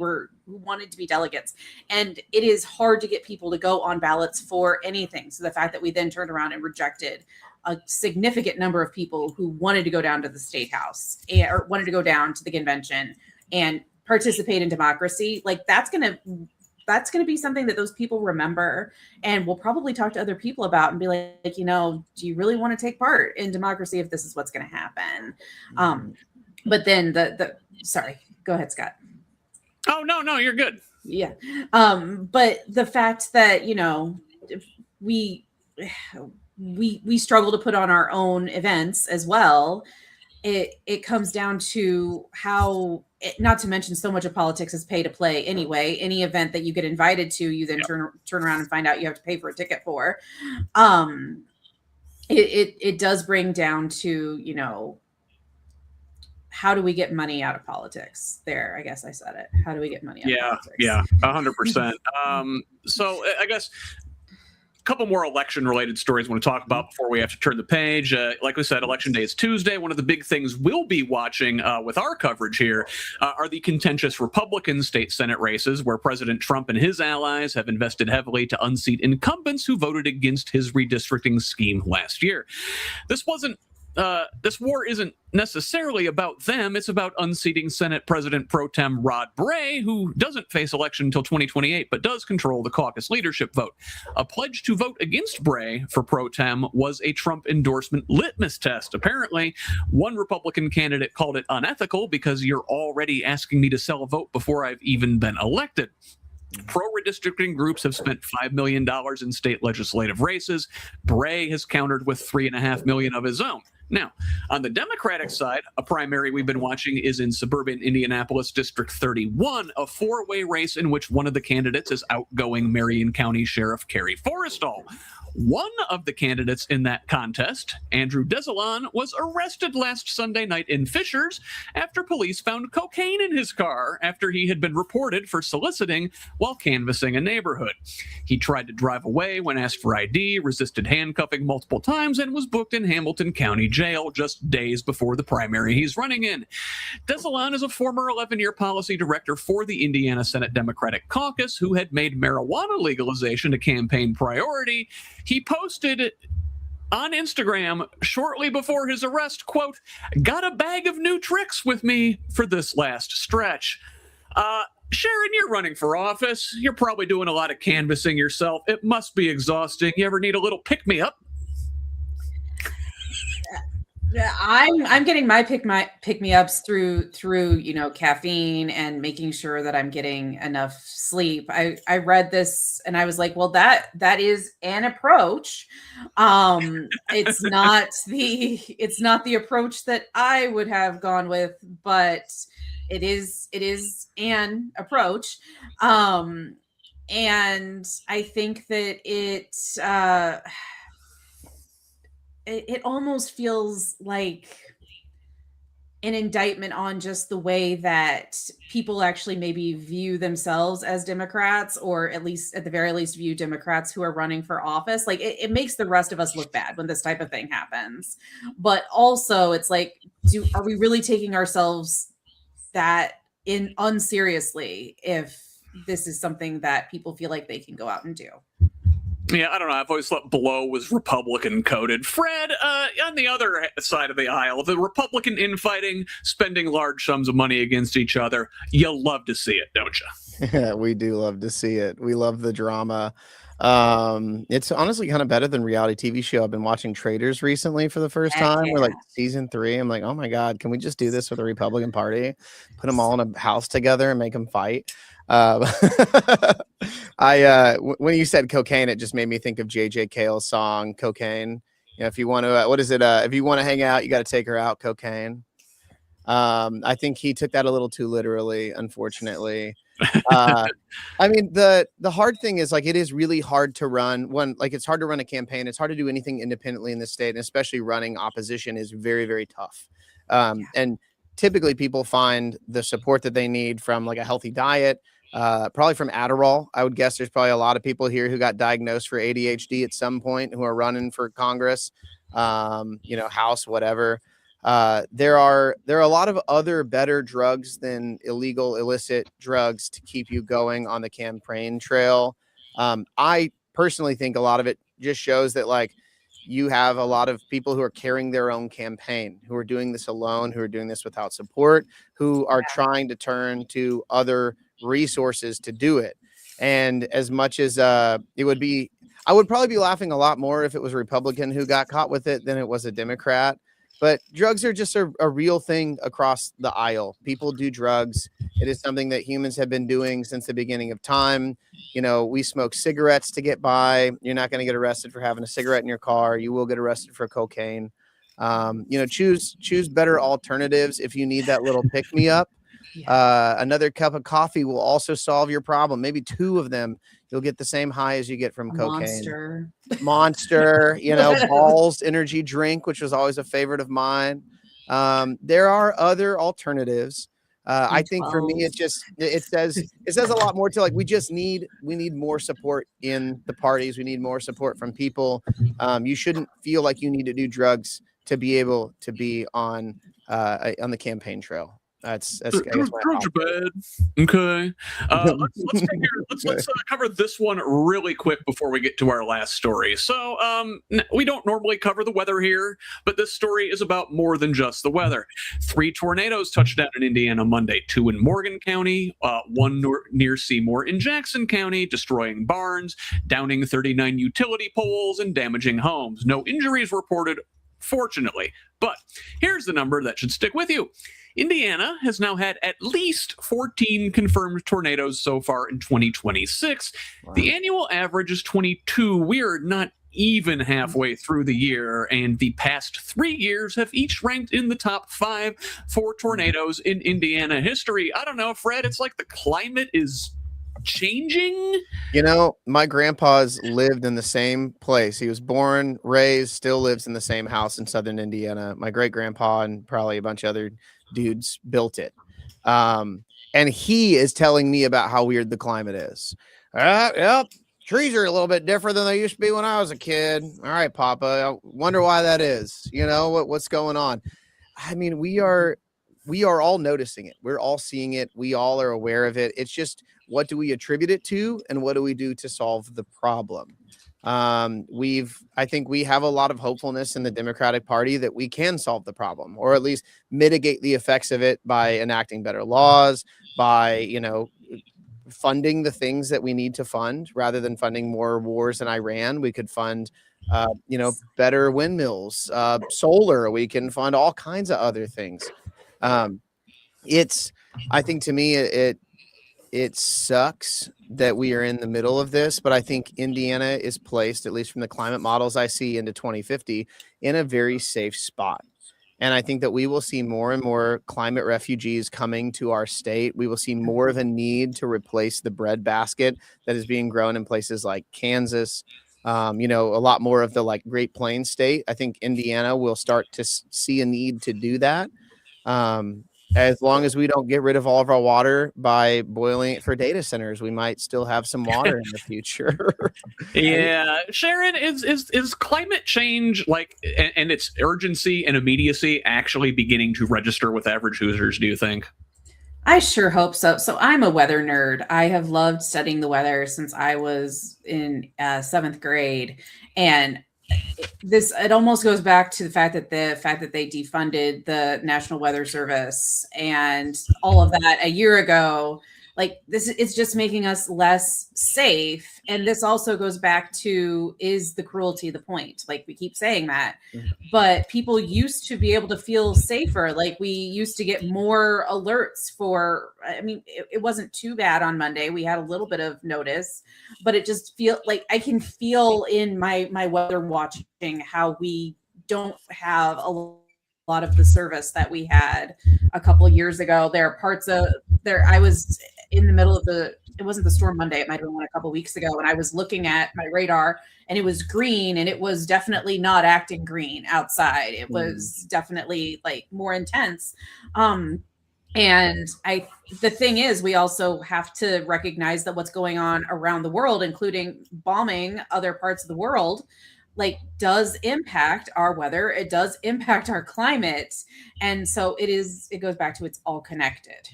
wanted to be delegates. And it is hard to get people to go on ballots for anything. So the fact that we then turned around and rejected a significant number of people who wanted to go down to the state house or wanted to go down to the convention and participate in democracy, like that's going to be something that those people remember and will probably talk to other people about and be like, you know, do you really want to take part in democracy if this is what's going to happen? But then sorry, go ahead, Scott. Oh, no, you're good. Yeah. But the fact that, you know, we struggle to put on our own events as well. It comes down to how, not to mention so much of politics is pay to play anyway. Any event that you get invited to, you then turn around and find out you have to pay for a ticket for. It does bring down to, you know, how do we get money out of politics? There, I guess I said it. How do we get money out of politics? Yeah, 100%. So I guess a couple more election-related stories I want to talk about before we have to turn the page. Like we said, Election Day is Tuesday. One of the big things we'll be watching with our coverage here are the contentious Republican state Senate races where President Trump and his allies have invested heavily to unseat incumbents who voted against his redistricting scheme last year. This war isn't necessarily about them. It's about unseating Senate President Pro Tem Rod Bray, who doesn't face election until 2028, but does control the caucus leadership vote. A pledge to vote against Bray for Pro Tem was a Trump endorsement litmus test. Apparently, one Republican candidate called it unethical because you're already asking me to sell a vote before I've even been elected. Pro-redistricting groups have spent $5 million in state legislative races. Bray has countered with $3.5 million of his own. Now, on the Democratic side, a primary we've been watching is in suburban Indianapolis District 31, a four-way race in which one of the candidates is outgoing Marion County Sheriff Kerry Forrestal. One of the candidates in that contest, Andrew Desalon, was arrested last Sunday night in Fishers after police found cocaine in his car after he had been reported for soliciting while canvassing a neighborhood. He tried to drive away when asked for ID, resisted handcuffing multiple times, and was booked in Hamilton County Jail just days before the primary he's running in. Desalon is a former 11-year policy director for the Indiana Senate Democratic Caucus who had made marijuana legalization a campaign priority. He posted on Instagram shortly before his arrest, quote, "Got a bag of new tricks with me for this last stretch." Sharon, you're running for office. You're probably doing a lot of canvassing yourself. It must be exhausting. You ever need a little pick-me-up? Yeah, I'm getting my pick-me-ups through you know, caffeine and making sure that I'm getting enough sleep. I read this and I was like, well, that is an approach. It's not the approach that I would have gone with, but it is an approach. And I think that it almost feels like an indictment on just the way that people actually maybe view themselves as Democrats, or at the very least view Democrats who are running for office. Like it makes the rest of us look bad when this type of thing happens. But also it's like, are we really taking ourselves that unseriously if this is something that people feel like they can go out and do. Yeah, I don't know. I've always thought Blow was Republican coded. Fred, on the other side of the aisle, the Republican infighting, spending large sums of money against each other, you love to see it, don't you? Yeah, we do love to see it. We love the drama. It's honestly kind of better than reality TV show. I've been watching Traitors recently for the first time. Yeah. We're like season 3. I'm like, oh my God, can we just do this with the Republican Party? Put them all in a house together and make them fight. When you said cocaine, it just made me think of JJ Cale's song Cocaine. You know, if you want to, what is it? If you want to hang out, you got to take her out. Cocaine. I think he took that a little too literally, unfortunately. I mean, the hard thing is, like, it is really hard to run it's hard to run a campaign. It's hard to do anything independently in the state, and especially running opposition is very, very tough. And typically people find the support that they need from like a healthy diet, probably from Adderall. I would guess there's probably a lot of people here who got diagnosed for ADHD at some point who are running for Congress, House, whatever. There are a lot of other better drugs than illicit drugs to keep you going on the campaign trail. I personally think a lot of it just shows that, like, you have a lot of people who are carrying their own campaign, who are doing this alone, who are doing this without support, who are trying to turn to other resources to do it. And as much as I would probably be laughing a lot more if it was a Republican who got caught with it than it was a Democrat. But drugs are just a real thing across the aisle. People do drugs. It is something that humans have been doing since the beginning of time. You know, we smoke cigarettes to get by. You're not going to get arrested for having a cigarette in your car. You will get arrested for cocaine. Choose better alternatives if you need that little pick-me-up. Another cup of coffee will also solve your problem. Maybe 2 of them, you'll get the same high as you get from cocaine. Monster, Balls energy drink, which was always a favorite of mine. There are other alternatives. I think for me, it says a lot more to, like, we need more support in the parties. We need more support from people. You shouldn't feel like you need to do drugs to be able to be on the campaign trail. That's I guess drugs are bad. Okay. Let's cover this one really quick before we get to our last story. So we don't normally cover the weather here, but this story is about more than just the weather. 3 tornadoes touched down in Indiana Monday, 2 in Morgan County, 1 near Seymour in Jackson County, destroying barns, downing 39 utility poles, and damaging homes. No injuries reported, fortunately. But here's the number that should stick with you. Indiana has now had at least 14 confirmed tornadoes so far in 2026. Wow. The annual average is 22. We're not even halfway through the year, and the past 3 years have each ranked in the top 5 for tornadoes in Indiana history. I don't know, Fred, it's like the climate is changing. My grandpa's lived in the same place. He was born, raised, still lives in the same house in southern Indiana. My great grandpa and probably a bunch of other dudes built it. And he is telling me about how weird the climate is. Yep. Trees are a little bit different than they used to be when I was a kid. All right, Papa. I wonder why that is. What's going on? I mean, we are all noticing it. We're all seeing it. We all are aware of it. It's just, what do we attribute it to, and what do we do to solve the problem? I think we have a lot of hopefulness in the Democratic Party that we can solve the problem, or at least mitigate the effects of it by enacting better laws, by, funding the things that we need to fund. Rather than funding more wars in Iran, we could fund, better windmills, solar. We can fund all kinds of other things. I think, to me, it sucks that we are in the middle of this, but I think Indiana is placed, at least from the climate models I see into 2050, in a very safe spot. And I think that we will see more and more climate refugees coming to our state. We will see more of a need to replace the breadbasket that is being grown in places like Kansas. A lot more of the Great Plains state. I think Indiana will start to see a need to do that. As long as we don't get rid of all of our water by boiling it for data centers, we might still have some water in the future. Yeah. Sharon, is climate change and its urgency and immediacy actually beginning to register with average Hoosiers, do you think? I sure hope so. So I'm a weather nerd. I have loved studying the weather since I was in 7th grade, and it almost goes back to the fact that they defunded the National Weather Service and all of that a year ago. Like this, it's just making us less safe. And this also goes back to, is the cruelty the point? Like we keep saying that, but people used to be able to feel safer. Like we used to get more alerts for, I mean, it wasn't too bad on Monday. We had a little bit of notice, but it just feel like I can feel in my weather watching how we don't have a lot of the service that we had a couple of years ago. There are parts of there. I was in the middle of it wasn't the storm Monday. It might've been one a couple of weeks ago. And I was looking at my radar and it was green, and it was definitely not acting green outside. It was definitely like more intense. And the thing is, we also have to recognize that what's going on around the world, including bombing other parts of the world, like does impact our weather. It does impact our climate. And so it goes back to, it's all connected.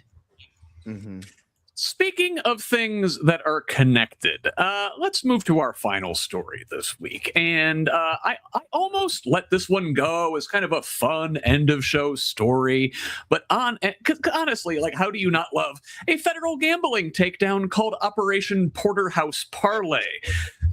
Mm-hmm. Speaking of things that are connected, let's move to our final story this week. And I almost let this one go as kind of a fun end of show story. But honestly, like, how do you not love a federal gambling takedown called Operation Porterhouse Parlay?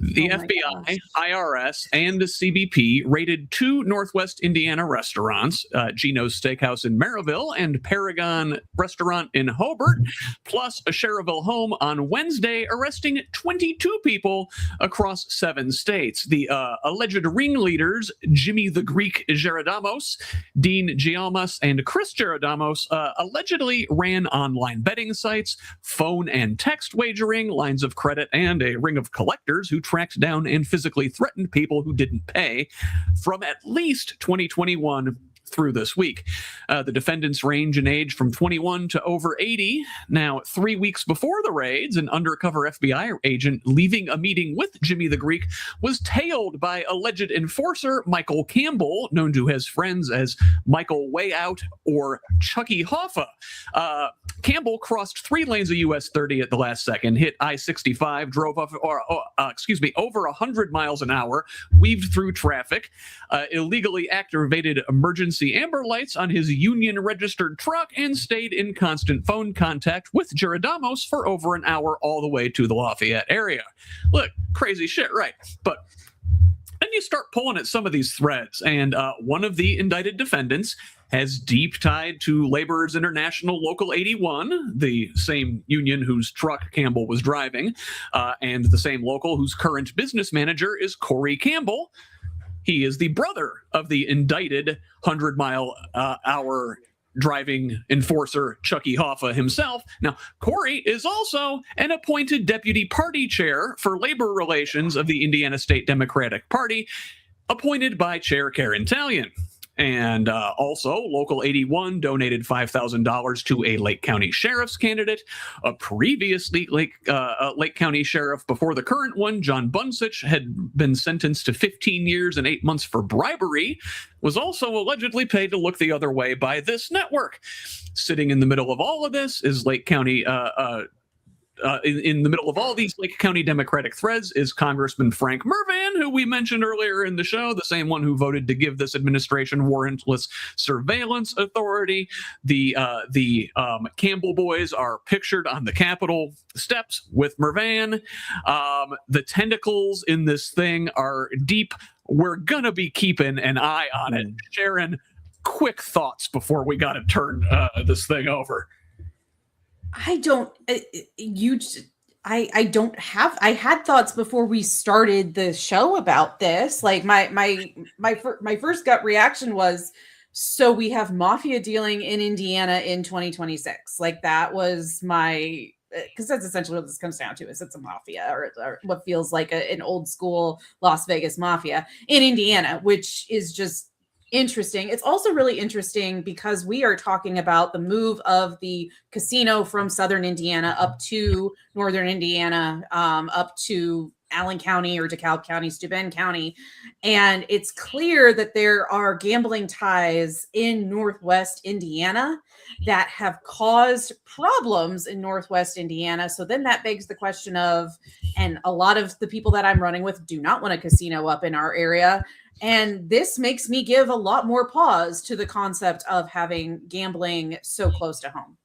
The FBI, IRS, and the CBP raided 2 Northwest Indiana restaurants, Gino's Steakhouse in Maryville and Paragon Restaurant in Hobart, plus a Cherville home on Wednesday, arresting 22 people across 7 states. The alleged ringleaders, Jimmy the Greek Gerodamos, Dean Gialmas, and Chris Gerodamos, allegedly ran online betting sites, phone and text wagering, lines of credit, and a ring of collectors who tracked down and physically threatened people who didn't pay from at least 2021 through this week. The defendants range in age from 21 to over 80. Now, 3 weeks before the raids, an undercover FBI agent leaving a meeting with Jimmy the Greek was tailed by alleged enforcer Michael Campbell, known to his friends as Michael Way Out or Chucky Hoffa. Campbell crossed 3 lanes of US 30 at the last second, hit I-65, drove off, over 100 miles an hour, weaved through traffic, illegally activated emergency amber lights on his union-registered truck, and stayed in constant phone contact with Gerodamos for over an hour all the way to the Lafayette area. Look, crazy shit, right? But then you start pulling at some of these threads, and one of the indicted defendants has deep tied to Laborers International Local 81, the same union whose truck Campbell was driving, and the same local whose current business manager is Corey Campbell. He is the brother of the indicted 100-mile-hour driving enforcer Chucky Hoffa himself. Now, Corey is also an appointed deputy party chair for labor relations of the Indiana State Democratic Party, appointed by Chair Karen Talion. And also, Local 81 donated $5,000 to a Lake County Sheriff's candidate. A previously Lake County Sheriff before the current one, John Bunsich, had been sentenced to 15 years and 8 months for bribery, was also allegedly paid to look the other way by this network. Sitting in the middle of all of this is Lake County in the middle of all these Lake County Democratic threads is Congressman Frank Mervan, who we mentioned earlier in the show, the same one who voted to give this administration warrantless surveillance authority. The Campbell boys are pictured on the Capitol steps with Mervan. The tentacles in this thing are deep. We're gonna be keeping an eye on it. Sharon, quick thoughts before we got to turn this thing over. I had thoughts before we started the show about this. Like my first gut reaction was, so we have mafia dealing in Indiana in 2026. Like that was because that's essentially what this comes down to, is it's a mafia or what feels like an old school Las Vegas mafia in Indiana, which is just interesting. It's also really interesting because we are talking about the move of the casino from southern Indiana up to northern Indiana, up to Allen County or DeKalb County, Steuben County. And it's clear that there are gambling ties in Northwest Indiana that have caused problems in Northwest Indiana. So then that begs the question of, and a lot of the people that I'm running with do not want a casino up in our area. And this makes me give a lot more pause to the concept of having gambling so close to home.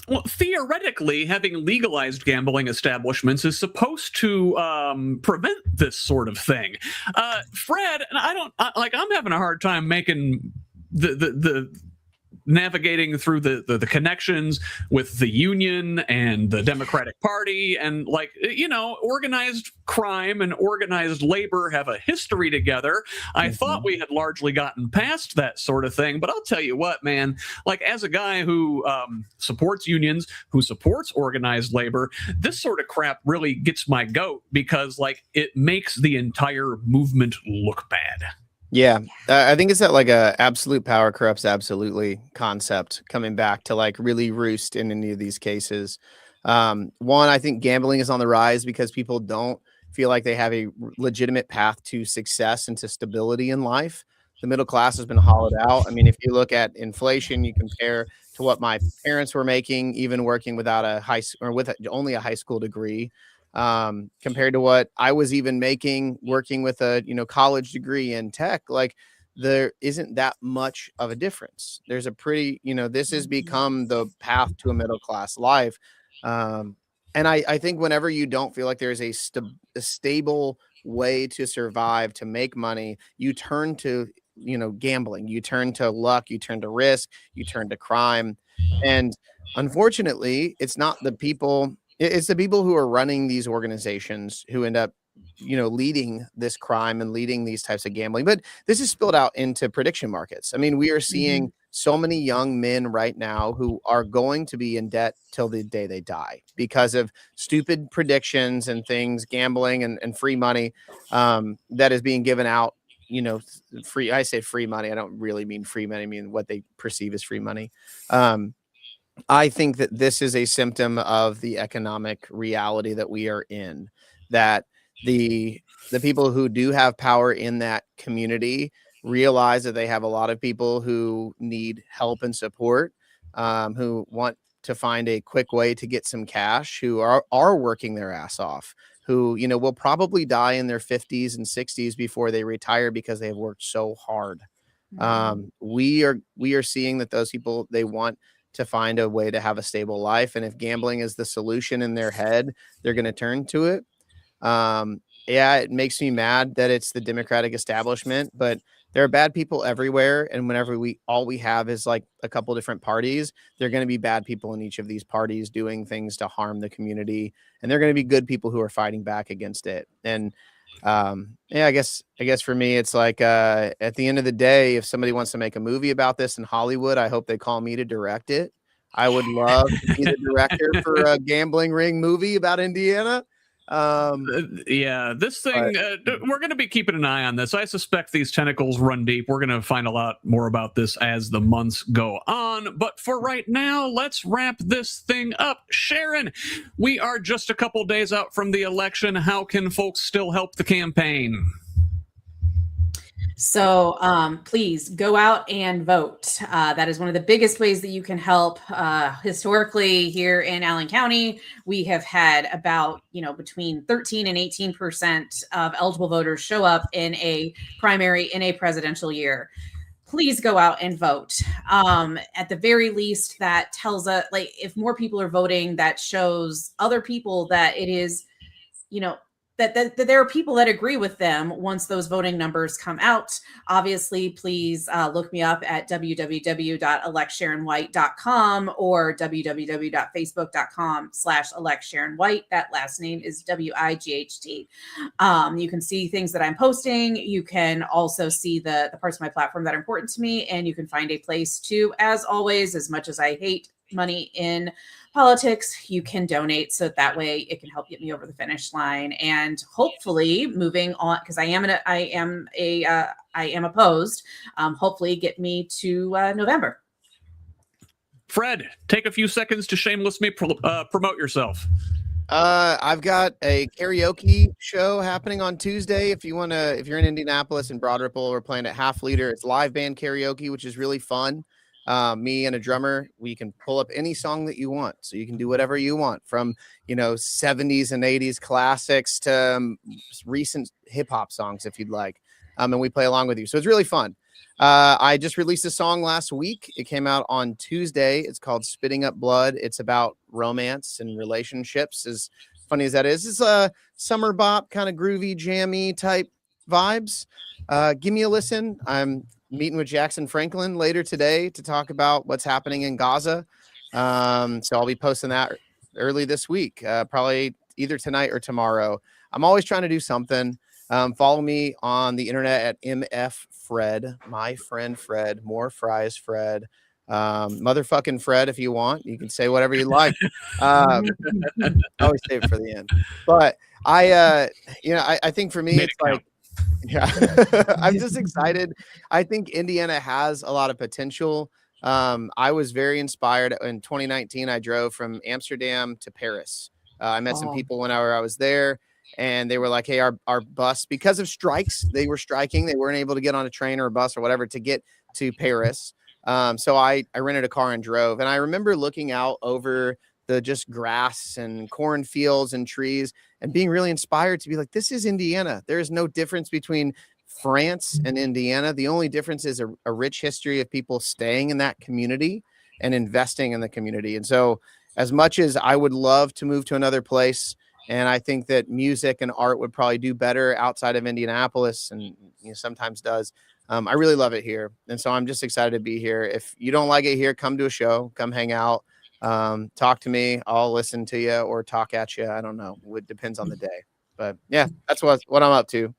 Well, theoretically, having legalized gambling establishments is supposed to prevent this sort of thing. Fred, and I'm having a hard time making the navigating through the connections with the union and the Democratic Party, and organized crime and organized labor have a history together. I thought we had largely gotten past that sort of thing, but I'll tell you what, man, as a guy who supports unions, who supports organized labor, this sort of crap really gets my goat, because it makes the entire movement look bad. Yeah, I think it's that a absolute power corrupts absolutely concept coming back to really roost in any of these cases. One, I think gambling is on the rise because people don't feel like they have a legitimate path to success and to stability in life. The middle class has been hollowed out. I mean, if you look at inflation, you compare to what my parents were making, even working without with only a high school degree. Compared to what I was even making working with a college degree in tech, there isn't that much of a difference. There's a pretty this has become the path to a middle class life, and I think whenever you don't feel like there's a stable way to survive, to make money, you turn to gambling, you turn to luck, you turn to risk, you turn to crime, and unfortunately, it's not the people. It's the people who are running these organizations who end up, leading this crime and leading these types of gambling. But this is spilled out into prediction markets. I mean, we are seeing so many young men right now who are going to be in debt till the day they die because of stupid predictions and things, gambling and free money that is being given out. Free. I say free money. I don't really mean free money. I mean what they perceive as free money. I think that this is a symptom of the economic reality that we are in, that the people who do have power in that community realize that they have a lot of people who need help and support, who want to find a quick way to get some cash, who are working their ass off, who, will probably die in their 50s and 60s before they retire because they have worked so hard. We are seeing that those people, they want to find a way to have a stable life. And if gambling is the solution in their head, they're going to turn to it. Yeah, it makes me mad that it's the Democratic establishment, but there are bad people everywhere. And whenever all we have is a couple different parties, there are going to be bad people in each of these parties doing things to harm the community. And there are going to be good people who are fighting back against it. And I guess for me, it's at the end of the day, if somebody wants to make a movie about this in Hollywood, I hope they call me to direct it. I would love to be the director for a gambling ring movie about Indiana. This thing, we're going to be keeping an eye on this. I suspect these tentacles run deep. We're going to find a lot more about this as the months go on. But for right now, let's wrap this thing up. Sharon, we are just a couple days out from the election. How can folks still help the campaign? So please go out and vote. That is one of the biggest ways that you can help. Historically, here in Allen County, we have had about between 13 and 18% of eligible voters show up in a primary in a presidential year. Please go out and vote. At the very least, that tells us, if more people are voting, that shows other people that it is, that there are people that agree with them once those voting numbers come out. Obviously, please look me up at www.electsharonwight.com or www.facebook.com/electsharonwight. That last name is WIGHT. You can see things that I'm posting. You can also see the parts of my platform that are important to me. And you can find a place to, as always, as much as I hate money in politics, you can donate, so that way it can help get me over the finish line, and hopefully moving on, because I am opposed. Hopefully get me to November. Fred, take a few seconds to shamelessly promote yourself. I've got a karaoke show happening on Tuesday. If you're in Indianapolis and Broad Ripple, we're playing at Half Liter. It's live band karaoke, which is really fun. Me and a drummer, we can pull up any song that you want. So you can do whatever you want, from, 70s and 80s classics to recent hip hop songs if you'd like. And we play along with you. So it's really fun. I just released a song last week. It came out on Tuesday. It's called Spitting Up Blood. It's about romance and relationships. As funny as that is, it's a summer bop, kind of groovy, jammy type vibes. Give me a listen. I'm meeting with Jackson Franklin later today to talk about what's happening in Gaza. So I'll be posting that early this week, probably either tonight or tomorrow. I'm always trying to do something. Follow me on the internet at MF Fred, my friend Fred, more fries Fred, motherfucking Fred. If you want, you can say whatever you like. I always save it for the end. But I think for me, it's like, yeah, I'm just excited. I think Indiana has a lot of potential. I was very inspired in 2019. I drove from Amsterdam to Paris. I met some people whenever I was there, and they were like, hey, our bus, because of strikes, they were striking. They weren't able to get on a train or a bus or whatever to get to Paris. So I rented a car and drove. And I remember looking out over the just grass and cornfields and trees and being really inspired to be like, this is Indiana. There is no difference between France and Indiana. The only difference is a rich history of people staying in that community and investing in the community. And so as much as I would love to move to another place, and I think that music and art would probably do better outside of Indianapolis, and sometimes does, I really love it here. And so I'm just excited to be here. If you don't like it here, come to a show, come hang out, talk to me. I'll listen to you or talk at you. I don't know. It depends on the day. But yeah, that's what I'm up to.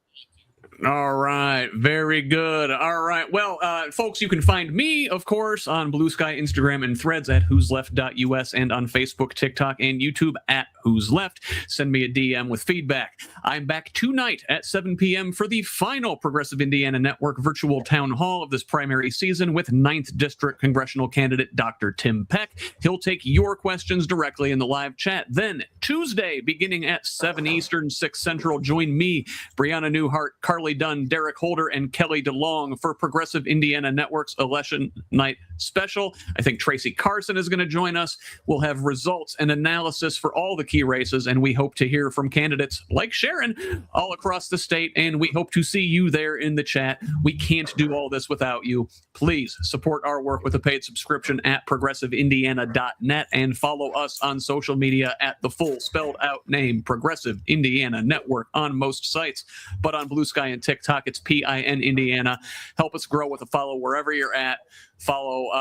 All right. Very good. All right. Well, folks, you can find me, of course, on Blue Sky, Instagram, and Threads at whosleft.us, and on Facebook, TikTok, and YouTube at Who's Left. Send me a DM with feedback. I'm back tonight at 7 p.m. for the final Progressive Indiana Network virtual town hall of this primary season with 9th District Congressional candidate Dr. Tim Peck. He'll take your questions directly in the live chat. Then Tuesday, beginning at 7 Eastern, 6 Central, join me, Brianna Newhart, Carly Dunn, Derek Holder, and Kelly DeLong for Progressive Indiana Network's election night special. I think Tracy Carson is going to join us. We'll have results and analysis for all the key races, and we hope to hear from candidates like Sharon all across the state, and we hope to see you there in the chat. We can't do all this without you. Please support our work with a paid subscription at progressiveindiana.net, and follow us on social media at the full spelled out name, Progressive Indiana Network, on most sites, but on Blue Sky and TikTok, it's PIN Indiana. Help us grow with a follow wherever you're at. Follow,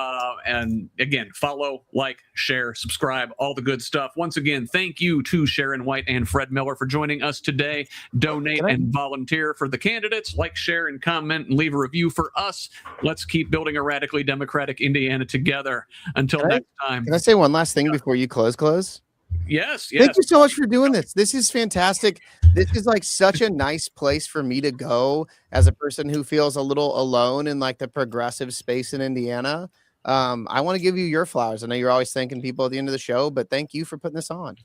and again, follow, like, share, subscribe, all the good stuff. Once again, thank you to Sharon Wight and Fred Miller for joining us today. Donate and volunteer for the candidates. Like, share, and comment, and leave a review for us. Let's keep building a radically democratic Indiana together. Until next time. Can I say one last thing before you close? Yes. Thank you so much for doing this. This is fantastic. This is like such a nice place for me to go as a person who feels a little alone in like the progressive space in Indiana. I want to give you your flowers. I know you're always thanking people at the end of the show, but thank you for putting this on.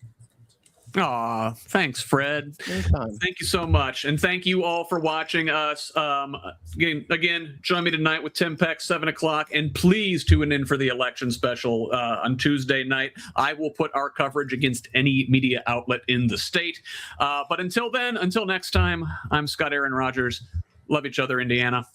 Aw, thanks, Fred. Anytime. Thank you so much. And thank you all for watching us. Again, join me tonight with Tim Peck, 7 o'clock. And please tune in for the election special on Tuesday night. I will put our coverage against any media outlet in the state. But until then, until next time, I'm Scott Aaron Rogers. Love each other, Indiana.